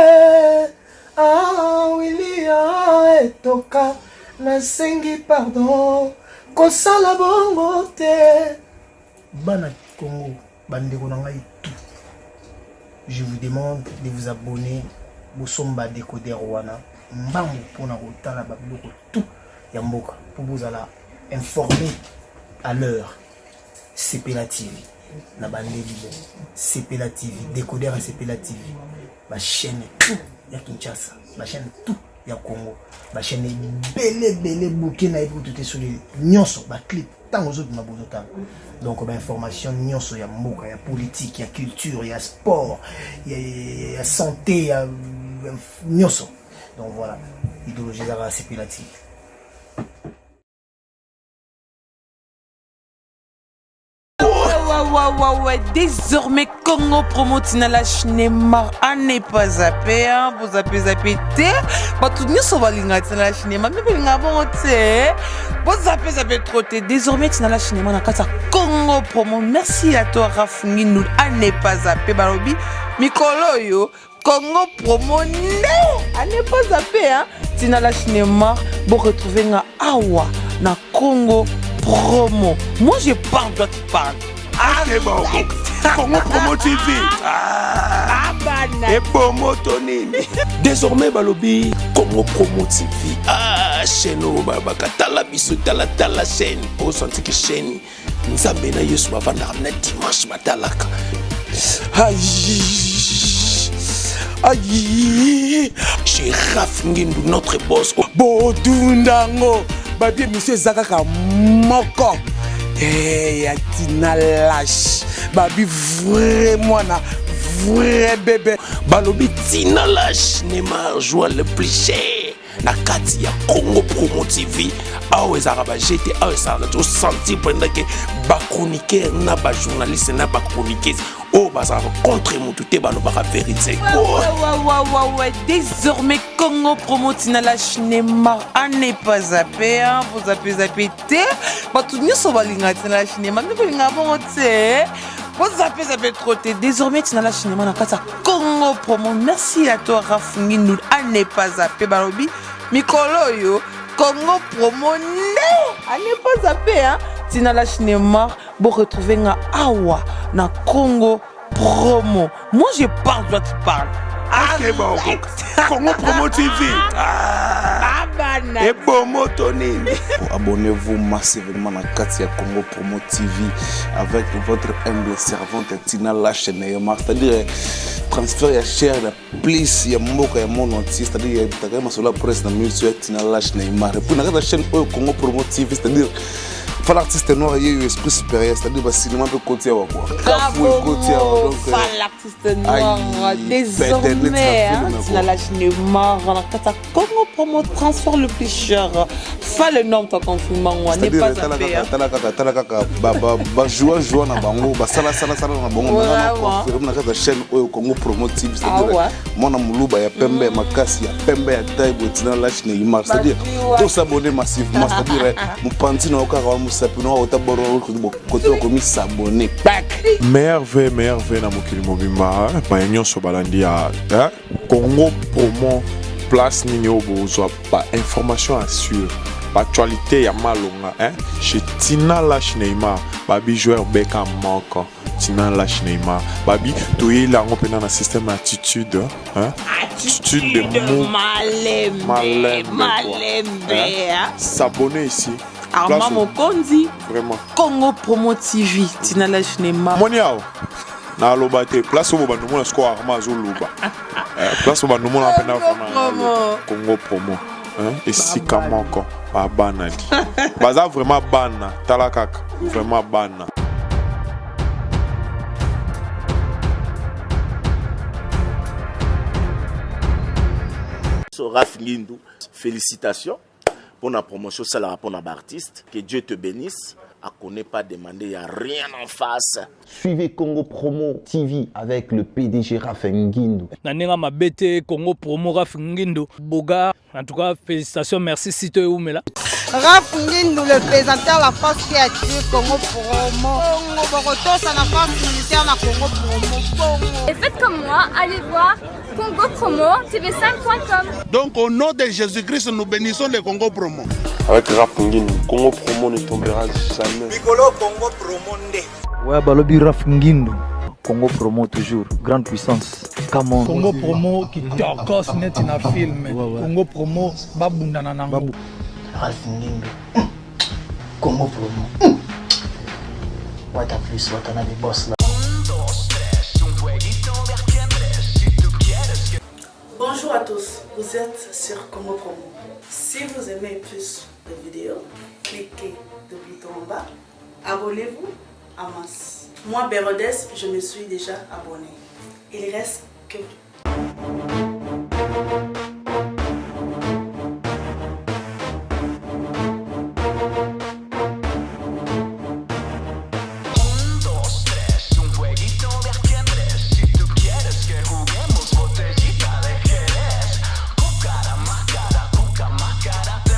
Ah Willie toka na sengi pardon kosala bongo te. Bana Congo, bandeko na ngai tout. Je vous demande de vous abonner Bosomba Décodeur wana mbangu pona kotala babiloko tout ya mboka pour vous alla informer à l'heure. CPLA TV, na bande libre, CPLA TV, Décodeur à CPLA TV, ma chaîne tout ya Kinshasa, ma chaîne tout ya Congo, ma chaîne belé Burkina et tout est sur les nyonso, ma clip tant aux autres ma bozotan. Donc ma information nyonso ya mboka, ya politique, ya culture, ya sport, ya santé, ya nyonso. Donc voilà, idéologie à CPLA TV. Ouais, désormais Congo Promo Tinala Cinéma n'est pas zappé, vous zappé té. Bah tout nous sauva l'inga Tinala Cinéma, mais l'inga bon té. Vous zappé trop té. Désormais Tinala Cinéma na kata Congo Promo. Merci à toi Rafungi nous n'est pas zappé barobi. Mikolo yo Congo Promo n'est pas zappé Tinala Cinéma pour retrouver nga awa na Congo Promo. Moi je parle, toi tu parles. C'est bon. Congo Promo TV. Et Bomo Tony. Désormais, Balobi, Congo Promo TV. Chaîne Babakatala biso tala chaîne. Au senti que chaîne. Nous avons yesu bavanda na dimanche matalaka. Aïe. Chez Rafungindu, notre boss. Bodundango. Babi monsieur Zakaka Moko. Hey, Tina Lash, Babi vraiment na vrai bébé. Balobi Tina Lash, Neymar joue le plus cher. Na kati ya Congo Promo TV. Awe zaraba jete, awe zaraba to senti pendant que ba chroniqueur na ba journaliste na ba chroniqueuse. Oh bazaraba contre mon tout balo ba vérité. Ouais, désormais Congo Promo Tina Lash Neymar n'est pas zappé, vous zappé té. Bah tout nous sauva l'inga Tina Lash Neymar, mais l'inga bon té. Vous zappé trop té. Désormais Tina Lash Neymar na kata Congo Promo. Merci à toi Rafungi nous n'est pas zappé barobi. Mikolo yo Congo Promo n'est pas zappé Tina Lash Neymar pour retrouver nga awa na Congo Promo. Moi je parle, toi tu parles. C'est bon. Congo Promo TV. Et Bomo Tony. Abonnez-vous massivement à Katia Congo Promo TV avec votre humble servante Tina Lash Neymar. C'est-à-dire transfert ya cher la plus ya mboka ya monde entier, c'est-à-dire takama sur la presse na musique Tina Lash Neymar. Et puis na la chaîne Congo Promo TV, c'est-à-dire faut l'artiste noir y a eu esprit supérieur, c'est-à-dire le cinéma peut côté à quoi. Bravo, l'artiste noir. Désormais, Tina Lash Neymar, on a kata Congo Promo transfert le plus cher. Fa le nom ton confinement, on n'est pas zappé. Ba joie na bango, ba sala na bango na confirme na kata chaîne Congo Promo TV, c'est-à-dire mona muluba ya pembe makasi ya pembe ya taibo Tina Lash Neymar, c'est-à-dire tous s'abonner massivement, c'est-à-dire mon panti na okara wa merveille na mokili mobimba bañon so balandi ya Congo Promo place nini obozwa ba information assure actualité ya malonga chez Tina Lash Neymar babi joueur beka manko Tina Lash Neymar babi toyela ngopena na système attitude attitude de malembe s'abonner ici Armand Mokonzi. Vraiment. Congo Promo TV. Tina Lash Neymar. Moniao. Na loba te place au bandu mona score Armand zo loba. Place au bandu mona pena vraiment. Congo Promo. esika moko babana li baza vraiment bana tala kaka vraiment bana. Raph Ngindou, félicitations pour la promotion, ça la rapport à l'artiste. Que Dieu te bénisse. À connaît pas demander, il n'y a rien en face. Suivez Congo Promo TV avec le PDG Raph Ngindou. Nanenga mabete Congo Promo Raph Ngindou. Boga, en tout cas, félicitations, merci Sito Oumela. Raph Ngindou, le présentateur de la force créative Congo Promo. Congo Boroto, ça la force militaire de Congo Promo. Et faites comme moi, allez voir Congo Promo, tv5.com. Donc au nom de Jésus-Christ, nous bénissons le Congo Promo. Avec Raph Ngindou, Congo Promo ne tombera jamais. Piccolo Congo Promo nde. Ouais, balobi Raph Ngindou. Congo Promo toujours, grande puissance. Come on. Congo Promo qui torcos net na film. Congo Promo babundana nango. Raph Ngindou. Congo Promo. What a plus, what a boss là. Bonjour à tous, vous êtes sur Congo Promo. Si vous aimez plus de vidéos, cliquez le bouton en bas, abonnez-vous à masse. Moi, Bérodès, je me suis déjà abonné. Il reste que...